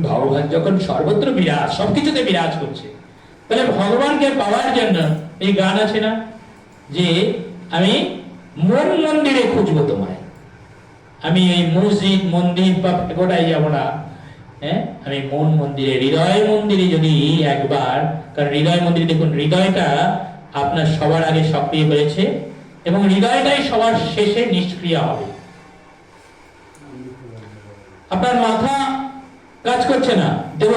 ভগবান যখন সর্বত্র বিরাজ, সবকিছুতে বিরাজ করছে, তাহলে ভগবানকে পাওয়ার জন্য এই গান আছে না, যে আমি মন মন্দিরে খুঁজবো তোমায়, আমি এই মসজিদ মন্দির বা গোটাই যাবো না। হ্যাঁ, আমি মন মন্দিরে, হৃদয় মন্দিরে যদি একবার, কারণ হৃদয় মন্দিরে দেখুন, হৃদয়টা আপনার সবার আগে সক্রিয় হয়েছে এবং হৃদয়টাই সবার শেষে নিষ্ক্রিয় হবে। আপনার মাথা কাজ করছে না, দেহ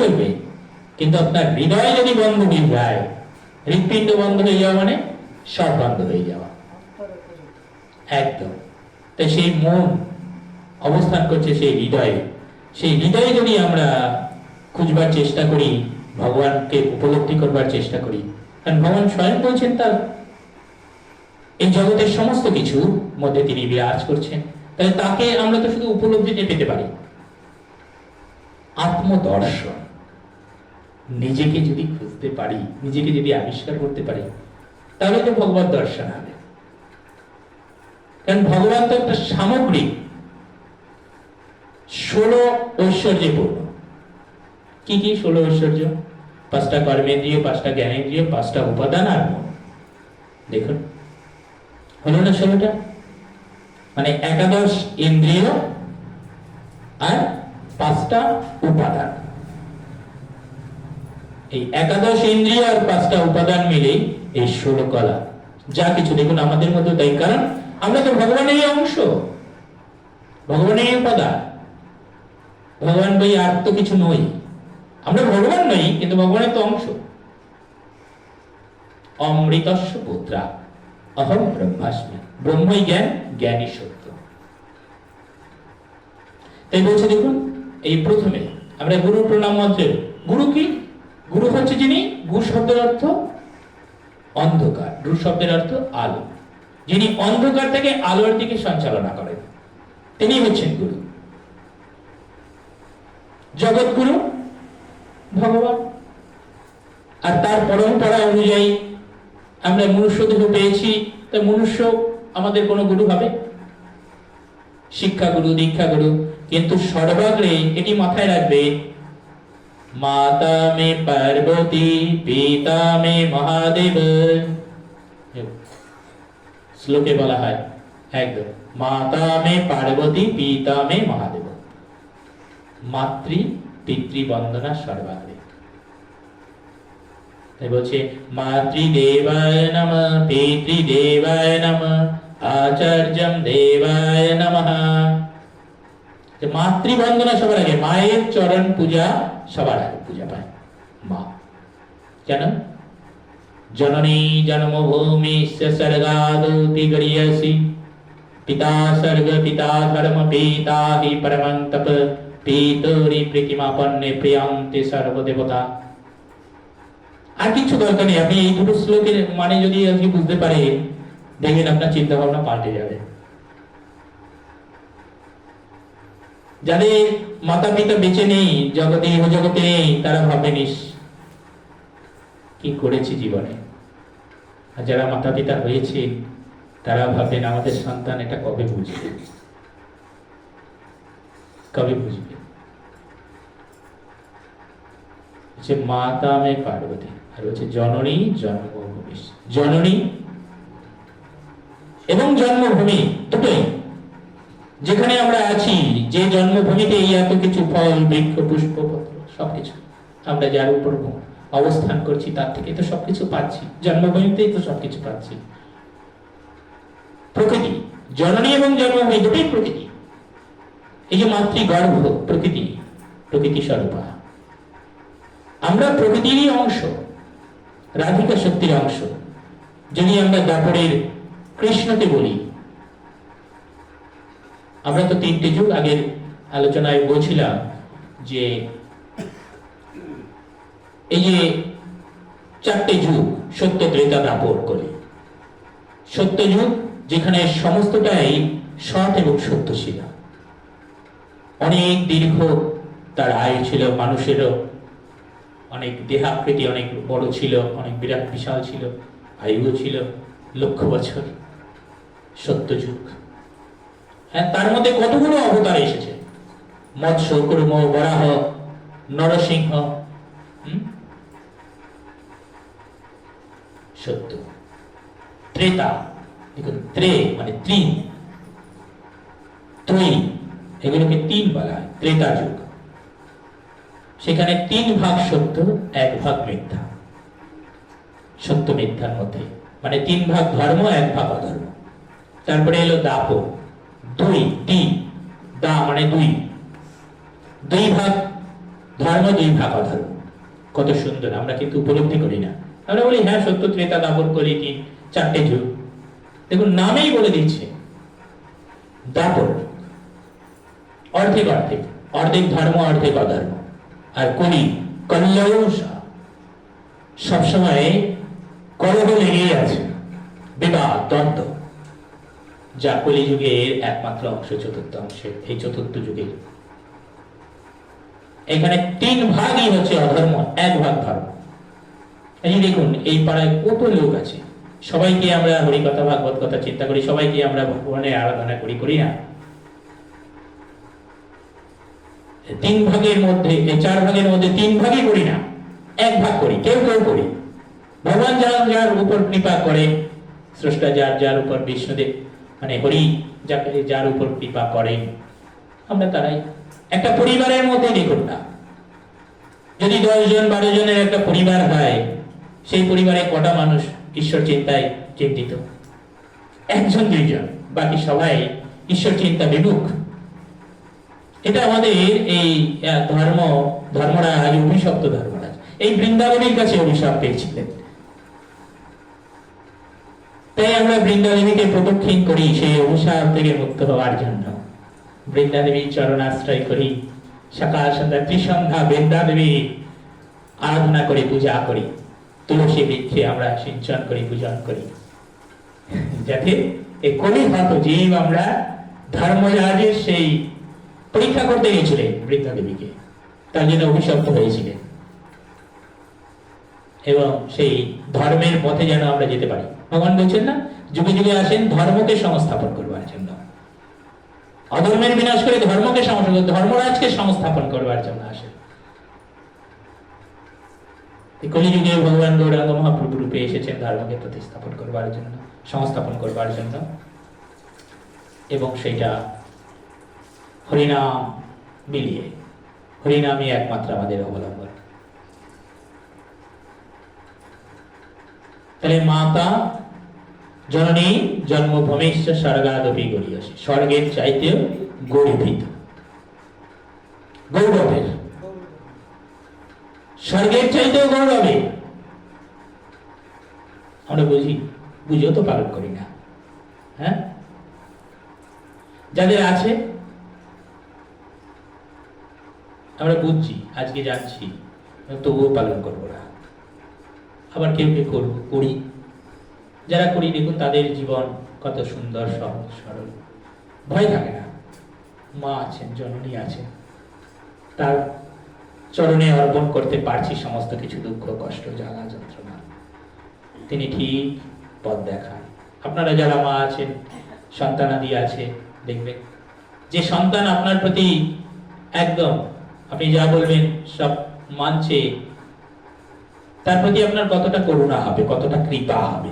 চলবে, কিন্তু আপনার হৃদয় যদি বন্ধ হয়ে যায়, হৃৎপিণ্ড বন্ধ হয়ে যাওয়া মানে সব বন্ধ হয়ে যাওয়া একদম। তাই সেই মন অবস্থান করছে সেই হৃদয়ে। সেই হৃদয়ে যদি আমরা খুঁজবার চেষ্টা করি, ভগবানকে উপলব্ধি করবার চেষ্টা করি, কারণ ভগবান স্বয়ং বলছেন তার এই জগতের সমস্ত কিছু মধ্যে তিনি বিরাজ করছেন, তাহলে তাকে আমরা তো শুধু উপলব্ধিতে পেতে পারি। আত্মদর্শন, নিজেকে যদি খুঁজতে পারি, নিজেকে যদি আবিষ্কার করতে পারি, তাহলে তো ভগবত দর্শন হবে। কারণ ভগবান তো একটা সামগ্রিক 16 ঐশ্বর্যে পূর্ণ। কি কি 16 ঐশ্বর্য? 5টা কর্মেন্দ্রিয়, 5টা জ্ঞানেন্দ্রিয়, 5টা উপাদান আর মন। দেখুন হলো না 16টা? মানে একাদশ ইন্দ্রিয় আর 5টা উপাদান। এই একাদশ ইন্দ্রিয় আর 5টা উপাদান মিলে এই 16 কলা। যা কিছু দেখুন আমাদের মধ্যে তাই, কারণ আমরা তো ভগবানেরই অংশ, ভগবানেরই উপাদান। ভগবান ভাই আর তো কিছু নই, আমরা ভগবান নই কিন্তু ভগবানের তো অংশ। অমৃতস্য পুত্রা অহম ব্রহ্মাস্মি, ব্রহ্মই জ্ঞান, জ্ঞানই সত্য। তাই বলছে দেখুন, এই প্রথমে আমরা গুরু প্রণাম মন্ত্রের, গুরু কি? গুরু হচ্ছে যিনি, গু শব্দের অর্থ অন্ধকার, রু শব্দের অর্থ আলো, যিনি অন্ধকার থেকে আলোর দিকে সঞ্চালনা করেন, তিনি হচ্ছেন গুরু। জগৎগুরু ভগবান। আর তার পরম্পরা অনুযায়ী আমরা মনুষ্য দেহ পেয়েছি, তাই মনুষ্য আমাদের কোনো গুরু হবে, শিক্ষা গুরু, দীক্ষা গুরু। কিন্তু সর্বাগ্রে এটি মাথায় রাখবে, মাতা মে পার্বতী পিতা মে মহাদেব। শ্লোকে বলা হয় একদম, মাতা মে পার্বতী পিতা মে মহাদেব। মাতৃ পিতৃ বন্দনা সর্বাগ্রে। তাই বলছে মাতৃদেবায় নমঃ, পিতৃদেবায় নমঃ, আচার্যম দেবায় নমঃ। মাতৃবন্দনা সবার আগে, মায়ের চরণ পূজা সবার আগে পূজা পায় মা। কেন? জননী জন্মভূমি স্বর্গাদৌতি গরিয়সি, পিতা স্বর্গ পিতা ধর্ম পিতা হি পরমং তপ, পিতরি প্রীতিমাপন্নে প্রিয়ান্তে সর্বদেবতা। আর কিছু দরকার নেই, আপনি এই দুটো শ্লোকের মানে যদি আজকে বুঝতে পারেন, দেখবেন আপনার চিন্তা ভাবনা পাল্টে যাবে। যাদের মাতা পিতা বেঁচে নেই, জগতে জগতে নেই, তারা ভাবেন কি করেছি জীবনে। আর যারা মাতা পিতা হয়েছে তারা ভাবেন আমাদের সন্তান এটা কবে বুঝবে, কবে বুঝবে। মাতা মে পার্বতী, আর হচ্ছে জননী জন্মভূমি। জননী এবং জন্মভূমি দুটোই, যেখানে আমরা আছি, যে জন্মভূমিতে এই এত কিছু ফল বৃক্ষ পুষ্প পত্র সবকিছু আমরা যার উপর অবস্থান করছি, তার থেকে তো সবকিছু পাচ্ছি, জন্মভূমিতেই তো সবকিছু পাচ্ছি। প্রকৃতি, জননী এবং জন্মভূমি দুটোই প্রকৃতি। এই যে মাতৃগর্ভ প্রকৃতি, প্রকৃতি স্বরূপা। আমরা প্রকৃতিরই অংশ, রাধিকা শক্তির অংশ। যদি আমরা দ্বাপরের কৃষ্ণকে বলি, আমরা তো 3টে যুগ আগের আলোচনায় বলছিলাম যে এই যে 4টে যুগ, সত্য ত্রেতা দ্বাপর করে। সত্য যুগ যেখানে সমস্তটাই সৎ এবং সত্য ছিল, অনেক দীর্ঘ তার আয়ু ছিল, মানুষেরও অনেক দেহাকৃতি অনেক বড় ছিল, অনেক বিরাট বিশাল ছিল, আয়ুও ছিল লক্ষ বছর। সত্য যুগ। হ্যাঁ, তার মধ্যে কতগুলো অবতার এসেছে, মৎস্য, কুর্ম, বরাহ, নরসিংহ। সত্য। ত্রেতা, দেখুন ত্রে মানে ত্রিন, ত্রয়ী, এগুলোকে 3 বলা হয়। ত্রেতা যুগ, সেখানে 3 ভাগ সত্য, 1 ভাগ মিথ্যা। সত্য মিথ্যার মধ্যে, মানে 3 ভাগ ধর্ম, 1 ভাগ অধর্ম। তারপরে এলো দাপর, 2 3, দা মানে 2 ভাগ ধর্ম, 2 ভাগ অধর্ম। কত সুন্দর, আমরা কিন্তু উপলব্ধি করি না। আমরা বলি হ্যাঁ সত্য ত্রেতা দাপর করি, 4টে যুগ। দেখুন নামেই বলে দিচ্ছে, দাপর অর্ধেক অর্ধেক, অর্ধেক ধর্ম অর্ধেক অধর্ম। আর কলি, কল্যাণসা, সবসময় কলহ লেগেই আছে, বিবাদ দ্বন্দ্ব, যা কলি যুগের একমাত্র অংশ, চতুর্থ অংশে। এই চতুর্থ যুগের এখানে 3 ভাগই হচ্ছে অধর্ম, 1 ভাগ ধর্ম। এই দেখুন এই পাড়ায় কত লোক আছে, সবাইকে আমরা হরিকথা ভাগবত কথা চিন্তা করি, সবাইকে আমরা ভগবানের আরাধনা করি, করি না? 3 ভাগের মধ্যে, 4 ভাগের মধ্যে 3 ভাগই করি না, 1 ভাগ করি, কেউ কেউ করি। ভগবান যার যার উপর কৃপা করে, স্রষ্টা যার যার উপর বিষ্ণুদেব মানে হরি যাকে যার উপর কৃপা করেন আমরা তারাই। একটা পরিবারের মধ্যে দেখুন না, যদি 10 জন 12 জনের একটা পরিবার হয়, সেই পরিবারে কটা মানুষ ঈশ্বর চিন্তায় চিন্তিত? 1 জন 2 জন, বাকি সবাই ঈশ্বর চিন্তা বিমুখ। এটা আমাদের এই ধর্মরাজ অভিশপ্ত ধর্মরাজ এই বৃন্দাবনের কাছে অভিশাপ পেয়েছিলেন। তাই আমরা বৃন্দাদেবীকে প্রদক্ষিণ করি সেই অভিশাপ থেকে মুক্ত হওয়ার জন্য। বৃন্দাদেবীর চরণাশ্রয় করি, সকাল সন্ধ্যা ত্রিসন্ধ্যা বৃন্দাদেবী আরাধনা করি, পূজা করি, তুলসী বৃক্ষে আমরা সিঞ্চন করি, পূজন করি, যাতে এই কলিহত জীব আমরা ধর্মরাজের সেই পরীক্ষা করতে গেছিলেন বৃন্দাদেবীকে, তার জন্য অভিশপ্ত হয়েছিলেন, এবং সেই ধর্মের পথে যেন আমরা যেতে পারি। ভগবান বলছেন না, যুগে যুগে আসেন ধর্মকে সংস্থাপন করবার জন্য, অধর্মের বিনাশ করে ধর্মকে ধর্মরাজকে সংস্থাপন করবার জন্য আসেন। কলিযুগে ভগবান গৌরাঙ্গ মহাপ্রভু রূপে এসেছেন ধর্মকে প্রতিস্থাপন করবার জন্য, সংস্থাপন করবার জন্য, এবং সেটা হরিনাম মিলিয়ে। হরিনামই একমাত্র আমাদের অবলম্বন। তাহলে মাতা জননী জন্মভূমিশ্চ স্বর্গাদপি গরীয়সী, স্বর্গের চাইতেও গর্বিত, গৌরবের, স্বর্গের চাইতেও গৌরবে। আমরা বুঝেও তো পালন করি না। হ্যাঁ, যাদের আছে আমরা বুঝছি, আজকে যাচ্ছি, তবুও পালন করবো না। আবার কেউ কেউ করি, যারা করি দেখুন তাদের জীবন কত সুন্দর, সহজ সরল, ভয় থাকে না। মা আছেন, জননী আছেন, তার চরণে অর্পণ করতে পারছি সমস্ত কিছু, দুঃখ কষ্ট জ্বালা যন্ত্রণা, তিনি ঠিক পথ দেখান। আপনারা যারা মা আছেন, সন্তানাদি আছে, দেখবেন যে সন্তান আপনার প্রতি একদম আপনি যা বলবেন সব মানছে, তার প্রতি আপনার কতটা করুণা হবে, কতটা কৃপা হবে।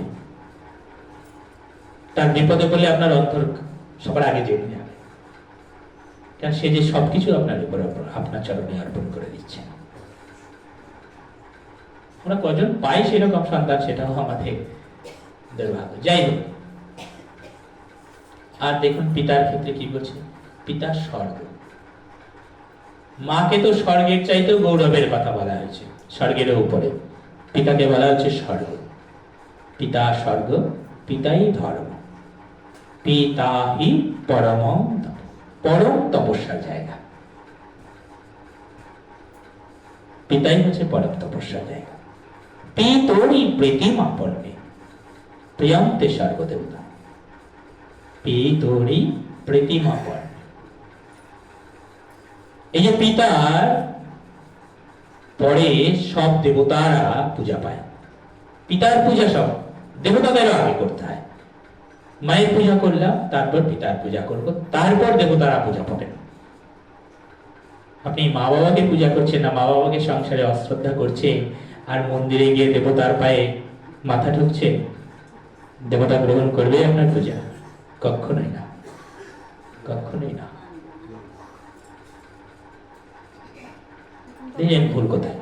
তার বিপদে বলে আপনার অন্তর সবার আগে জেনে যাবে, কারণ সে যে সবকিছু আপনার উপর আপনার চরণে অর্পণ করে দিচ্ছে। আমরা কজন পাই সেরকম সন্তান, সেটাও আমাদের দুর্ভাগ্য। যাই হোক, আর দেখুন পিতার ক্ষেত্রে কি বলছে, পিতা স্বর্গ। মাকে তো স্বর্গের চাইতেও গৌরবের কথা বলা হয়েছে, স্বর্গের উপরে। পিতাকে বলা হচ্ছে স্বর্গ। পিতা স্বর্গ, পিতাই ধর্ম, পিতাহি পরম, পরম তপস্যার জায়গা। পিতাই হচ্ছে পরম তপস্যার জায়গা। পিতরি প্রীতিমা পড়বে, প্রিয়ন্তে স্বর্গদেবতা, পিতরি প্রীতিমা পড়বে। এই যে পিতার পরে সব দেবতারা পূজা পায়। পিতার পূজা সব দেবতাদেরও আগে করতে হয়। মায়ের পূজা করলাম, তারপর পিতার পূজা করব, তারপর দেবতারা পূজা পাবেন। আপনি মা বাবাকে পূজা করছেন না, মা বাবাকে সংসারে অশ্রদ্ধা করছেন, আর মন্দিরে গিয়ে দেবতার পায়ে মাথা ঠুকছেন, দেবতা গ্রহণ করবে আপনার পূজা? কখনোই না, কখনোই না। দেখেন ভুল কোথায়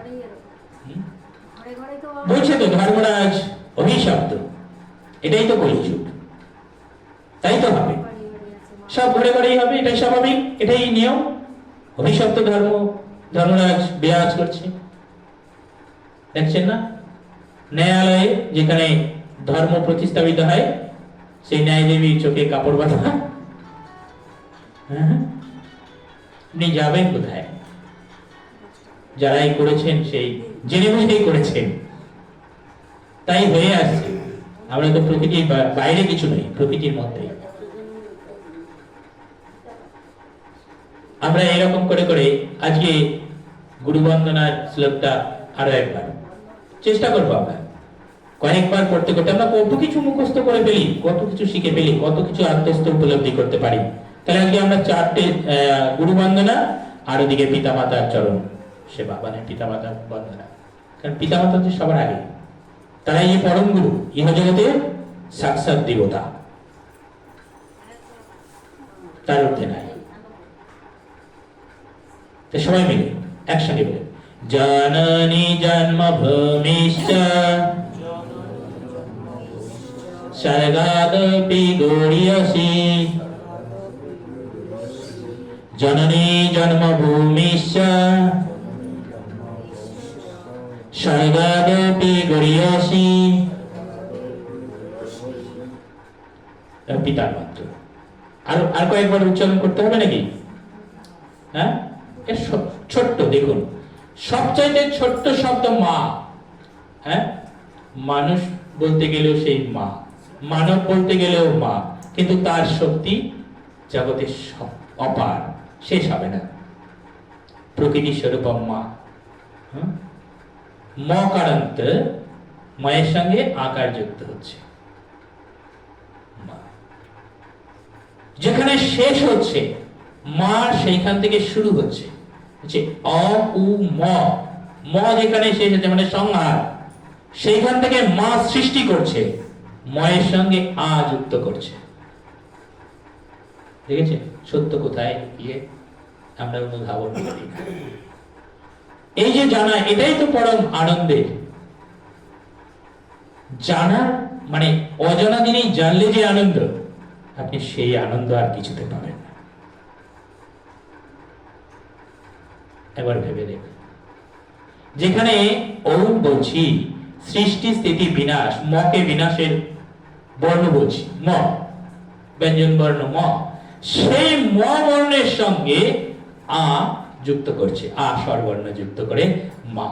বলছে তো ধর্মরাজ অভিশপ্ত, এটাই তো কলিযুগ, তাই তো হবে, সব ঘরে ঘরেই হবে, এটাই স্বাভাবিক, এটাই নিয়ম। অভিশপ্ত ধর্মরাজ বিরাজ করছে, দেখছেন না? ন্যায়ালয়ে যেখানে ধর্ম প্রতিস্থাপিত হয়, সেই ন্যায় দেবীর চোখে কাপড় বাঁধা। আপনি যাবেন কোথায়? যারাই করেছেন সেই জেনে বুঝেই করেছেন, তাই হয়ে আসছে। আমরা তো প্রকৃতির বাইরে কিছু নই, প্রকৃতির মধ্যে। আমরা এরকম করে করে আজকে গুরু বন্দনার শ্লোকটা আরো একবার চেষ্টা করবো। আমরা কয়েকবার করতে করতে আমরা কত কিছু মুখস্থ করে ফেলি, কত কিছু শিখে ফেলি, কত কিছু আত্মস্থ উপলব্ধি করতে পারি। তাহলে আজকে আমরা 4টে গুরু বন্দনা, আর ওদিকে পিতা মাতার চরণ সেবা, মানে পিতা মাতার বন্দনা। কারণ পিতা মাতা হচ্ছে সবার আগে, তারাই এই পরম গুরু, ইহজগতে সাক্ষাৎ দেবতা, তার ঊর্ধ্বে নাই। তো সবাই মিলে একসঙ্গে বলে, জননী জন্মভূমিশ্চ স্বর্গাদপি গরীয়সী, জননী জন্মভূমিশ্চ স্বর্গাদপি গরীয়সী। পিতার মাত্র। আর কয়েকবার উচ্চারণ করতে হবে নাকি? হ্যাঁ, ছোট্ট, দেখুন সবচাইতে ছোট্ট শব্দ মা। হ্যাঁ, মানুষ বলতে গেলেও সেই মা, মানব বলতে গেলেও মা, কিন্তু তার শক্তি জগতের অপার, শেষ হবে না। প্রকৃতি স্বরূপ মা। মকারান্ত, মায়ের সঙ্গে আকার যুক্ত হচ্ছে, যেখানে শেষ হচ্ছে মা সেইখান থেকে শুরু হচ্ছে। অ উ ম, ম যেখানে শেষ হচ্ছে মানে সংহার, সেইখান থেকে মা সৃষ্টি করছে, ময়ের সঙ্গে আ যুক্ত করছে। দেখেছে সত্য কোথায় গিয়ে আমরা অনুধাবন করি। এই যে জানা, এটাই তো পরম আনন্দের। জানার মানে অজানা জিনিস জানলে যে আনন্দ, আপনি সেই আনন্দ আর কিছুতে পাবেন না। একবার ভেবে দেখুন, যেখানে ওম বলছি সৃষ্টি স্থিতি বিনাশ, মকে বিনাশের বর্ণ বলছি, ম ব্যঞ্জন বর্ণ ম, সেই ম বর্ণের সঙ্গে আ যুক্ত করছে, আ স্বরবর্ণ যুক্ত করে মা।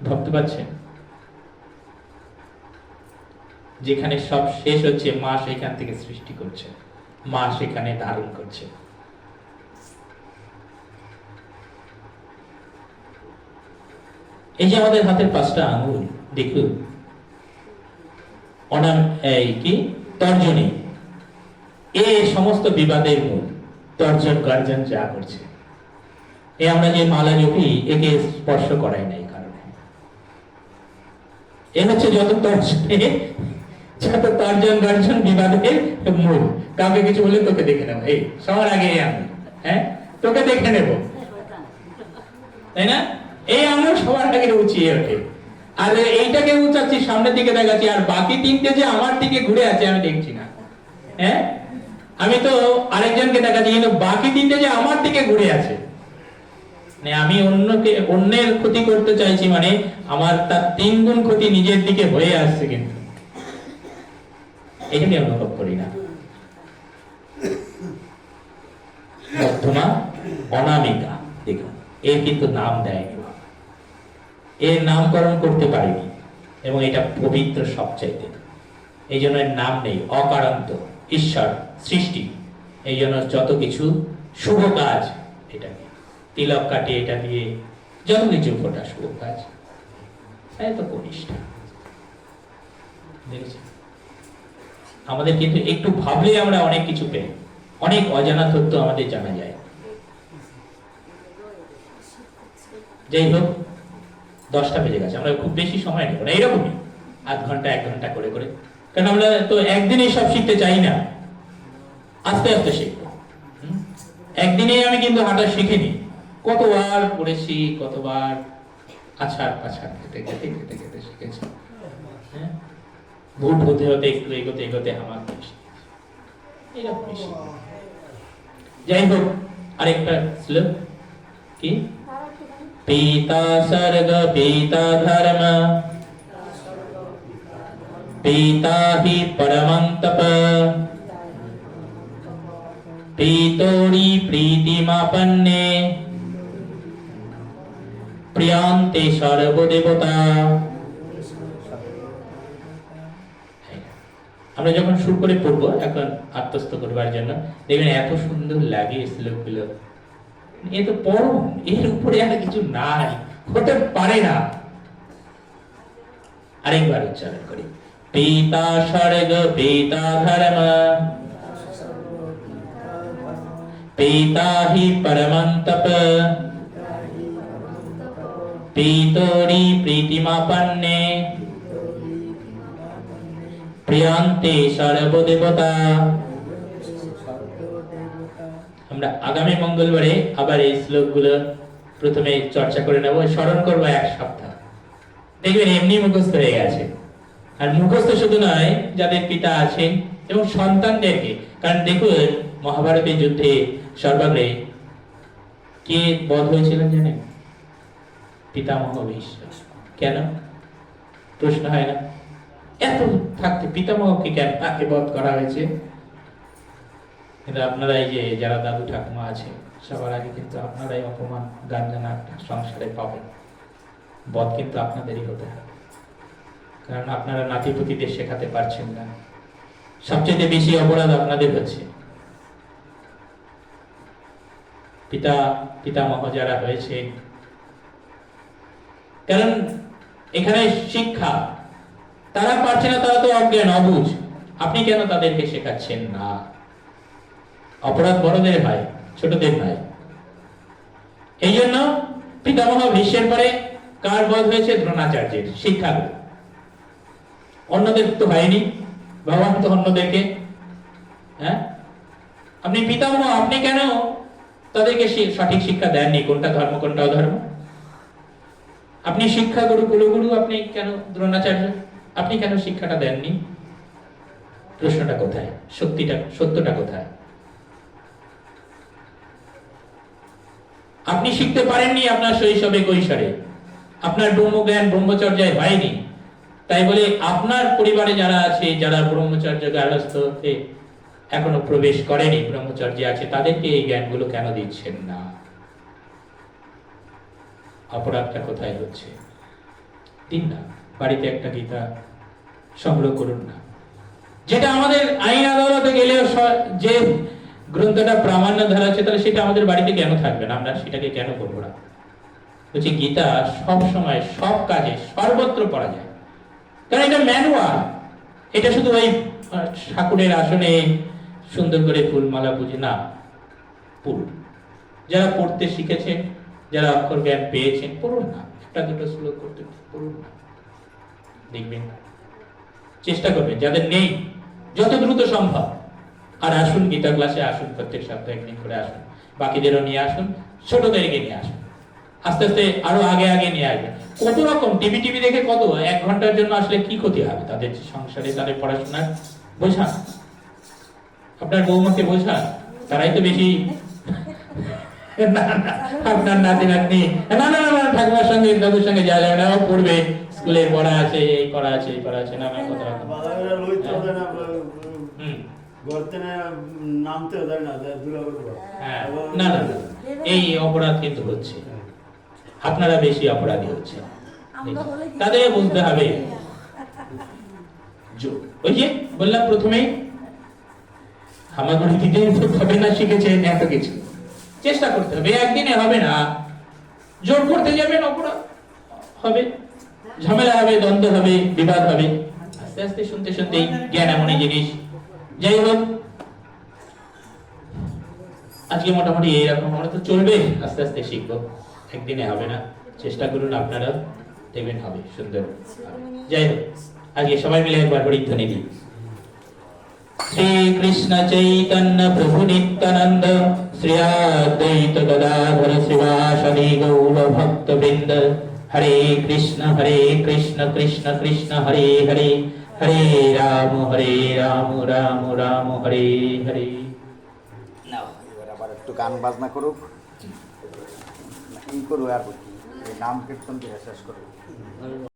ভাবতে পারছেন? যেখানে সব শেষ হচ্ছে মা সেখান থেকে সৃষ্টি করছে, মা সেখানে ধারণ করছে। এই যে আমাদের হাতের 5টা আঙুল, দেখুন কি তর্জনী, এ সমস্ত বিবাদের মূল। তর্জন গর্জন যা করছে, এ আমরা যে মালা জপি, একে স্পর্শ করাই নাই কারণে। এ হচ্ছে যত তর্জন গর্জন বিবাদের মূল। কাউকে কিছু বলে তোকে দেখে নেবো, এই সবার আগে আমি, হ্যাঁ তোকে দেখে নেব, তাই না? এই আঙুল সবার আগে উঁচিয়ে ওঠে, আর এইটাকে উঁচাচ্ছি, সামনের দিকে দেখাচ্ছি, আর বাকি 3টে যে আমার দিকে ঘুরে আছে আমি দেখছি না। হ্যাঁ, আমি তো আরেকজনকে দেখাচ্ছি, কিন্তু বাকি 3টে যে আমার দিকে ঘুরে আছে, মানে আমি অন্যের ক্ষতি করতে চাইছি, মানে আমার তার 3 গুণ ক্ষতি নিজের দিকে হয়ে আসছে, কিন্তু এটাকে অনুভব করি না। মধ্যমা অনামিকা, দেখুন এর কিন্তু নাম দেয়নি, এর নামকরণ করতে পারিনি, এবং এটা পবিত্র সবচাইতে, এই জন্য এর নাম নেই। অকারান্ত, ঈশ্বর, সৃষ্টি, এই জন্য যত কিছু শুভ কাজ, এটাকে তিলক কাটে, এটা দিয়ে যত কিছু ফোটা শুভ কাজ, এত কনিষ্ঠা। দেখেছি আমাদের কিন্তু একটু ভাবলে আমরা অনেক কিছু পেয়ে, অনেক অজানা তথ্য আমাদের জানা যায়। যাই হোক, 10টা বেজে গেছে, আমরা খুব বেশি সময় নেব না, এইরকমই আধ ঘন্টা 1 ঘন্টা করে করে, কারণ আমরা তো একদিনে সব শিখতে চাই না, আস্তে আস্তে শিখবো। একদিনে আমি কিন্তু হাঁটা শিখিনি, কতবার পড়েছি, কতবার আছাড় পাছাড় খেতে খেতে খেতে খেতে শিখেছি। হ্যাঁ, ভুট হতে হতে একটু এগোতে এগোতে আমার এরকমই শিখবো। যাই হোক, আরেকটা শ্লোক কি, পিতা স্বর্গ পিতা ধর্ম পিতা হি পরমং তপ পিতোরি প্রীতিমাপন্নে প্রিয়ান্তে সর্বদেবতা। আমরা যখন শুরু করে পড়বো এখন আত্মস্থ করবার জন্য, দেখবেন এত সুন্দর লাগে শ্লোকগুলো, এ তো পরম, এর উপরে আর কিছু নাই, হতে পারে না। আরেকবার উচ্চারণ করি, পিতা স্বর্গ পিতা ধর্ম পিতা হি পরমং তপ পিতরি প্রীতিমাপন্নে প্রিয়ান্তে সর্বদেবতা। আমরা আগামী মঙ্গলবারে আবার এই শ্লোকগুলো প্রথমে চর্চা করে নেব, স্মরণ করবো এক সপ্তাহ, দেখবেন এমনি মুখস্থ হয়ে গেছে। আর মুখস্থ শুধু নয়, যাদের পিতা আছেন এবং সন্তানদেরকে, কারণ দেখুন মহাভারতের যুদ্ধে সর্বাগ্রে কে বধ হয়েছিলেন জানেন? পিতামহ ভীষ্ম। কেন? প্রশ্ন হয় না? এত থাকতে পিতামহকে কেন তাকে বধ করা হয়েছে? কিন্তু আপনারা এই যে যারা দাদু ঠাকুমা আছে, সবার আগে কিন্তু আপনারাই অপমান গাঞ্জানা সংসারে পাবেন। বধ কিন্তু আপনাদেরই হতে হবে, কারণ আপনারা নাতিপুতিদের শেখাতে পারছেন না। সবচেয়ে বেশি অপরাধ আপনাদের হচ্ছে। পিতামহ যারা হয়েছে, কারণ এখানে শিক্ষা তারা পারছে না, তারা তো অজ্ঞান অবুঝ। আপনি কেন তাদেরকে শেখাচ্ছেন না? অপরাধ বড়দের হয়, ছোটদের নয়। এই জন্য পিতামহ ভীষ্মের পরে কার বধ হয়েছে? দ্রোণাচার্যের। শিক্ষাগুলো অন্যদের তো হয়নি, ভগবান তো অন্যদেরকে। হ্যাঁ, আপনি পিতামহ, আপনি কেন তাদেরকে সঠিক শিক্ষা দেননি কোনটা ধর্ম কোনটা অধর্ম? আপনি শিক্ষাগুরু কুলগুরু, আপনি কেন দ্রোণাচার্য, আপনি কেন শিক্ষাটা দেননি? প্রশ্নটা কোথায়? সত্যটা কোথায়? আপনি শিখতে পারেননি আপনার শৈশবে কৈশোরে, আপনার ব্রহ্মজ্ঞান ব্রহ্মচর্যায় হয়নি, তাই বলে আপনার পরিবারে যারা আছে, যারা ব্রহ্মচর্য গার্হস্থ্যতে এখনো প্রবেশ করেনি, ব্রহ্মচর্যে আছে, তাদেরকে এই জ্ঞানগুলো কেন দিচ্ছেন না? অপরাধটা কোথায় হচ্ছে? দিন না, বাড়িতে একটা গীতা সংগ্রহ করুন না। যেটা আমাদের আইন আদালতে গেলেও যে গ্রন্থটা প্রামাণ্য ধরা আছে, তাহলে সেটা আমাদের বাড়িতে কেন থাকবে না? আমরা সেটাকে কেন করবো না? বলছি গীতা সব সময় সব কাজে সর্বত্র পড়া যায়, কারণ এটা ম্যানুয়াল। এটা শুধু ওই ঠাকুরের আসনে সুন্দর করে ফুলমালা পুজো না, পড়ুন। যারা পড়তে শিখেছেন, যারা অক্ষর জ্ঞান পেয়েছেন, পড়ুন না, একটা দুটো শ্লোক করতে পড়ুন না, দেখবেন। চেষ্টা করবেন যাদের নেই যত দ্রুত সম্ভব। আর আসুন গীতা ক্লাসে আসুন, প্রত্যেক সপ্তাহে একদিন করে আসুন, বাকিদেরও নিয়ে আসুন, ছোটদেরকে নিয়ে আসুন, আস্তে আস্তে আরো আগে আগে নিয়ে আসবেন। কত রকম টিভি দেখে কত, 1 ঘন্টার জন্য আসলে কি ক্ষতি হবে তাদের সংসারে, তাদের পড়াশোনার? বোঝান, আপনার বৌমাকে বোঝান, তারাই তো বেশি। আপনার নাতি নাতনি ঠাকুমার সঙ্গে দাদুর সঙ্গে যা যাবে না, পড়বে, স্কুলে পড়া আছে, এই পড়া আছে, এই পড়া আছে, না কথা। না, এই অপরাধ কিন্তু হচ্ছে, আপনারা বেশি অপরাধী হচ্ছে। তাদের বুঝতে হবে। ওই যে বললাম প্রথমেই, হামাগুড়ি দিতে হবে না, শিখেছে এত কিছু, চেষ্টা করতে হবে। একদিনে হবে না, জোর করতে যাবেন অপরাধ হবে, ঝামেলা হবে, দ্বন্দ্ব হবে, বিবাদ হবে। আস্তে আস্তে শুনতে শুনতেই জ্ঞান এমনই জিনিস। যাই হোক, আজকে মোটামুটি এইরকম, আমরা তো চলবে, আস্তে আস্তে শিখবো, একদিনে হবে না। চেষ্টা করুন আপনারা, দেখবেন হবে সুন্দর। যাই হোক, আজকে সবাই মিলে একবার হরিধ্বনি দিই। শ্রী কৃষ্ণ চৈতন্য প্রভু নিত্যানন্দ, শ্রী অদ্বৈত গদাধর শ্রীবাসাদি গৌর ভক্ত বৃন্দ, হরে কৃষ্ণ কৃষ্ণ কৃষ্ণ হরে হরে, হরে রাম রাম রাম হরে হরে। এবার আবার একটু গান বাজনা করুক, কি করবো আর নাম কীর্তন দিয়ে শেষ করবো।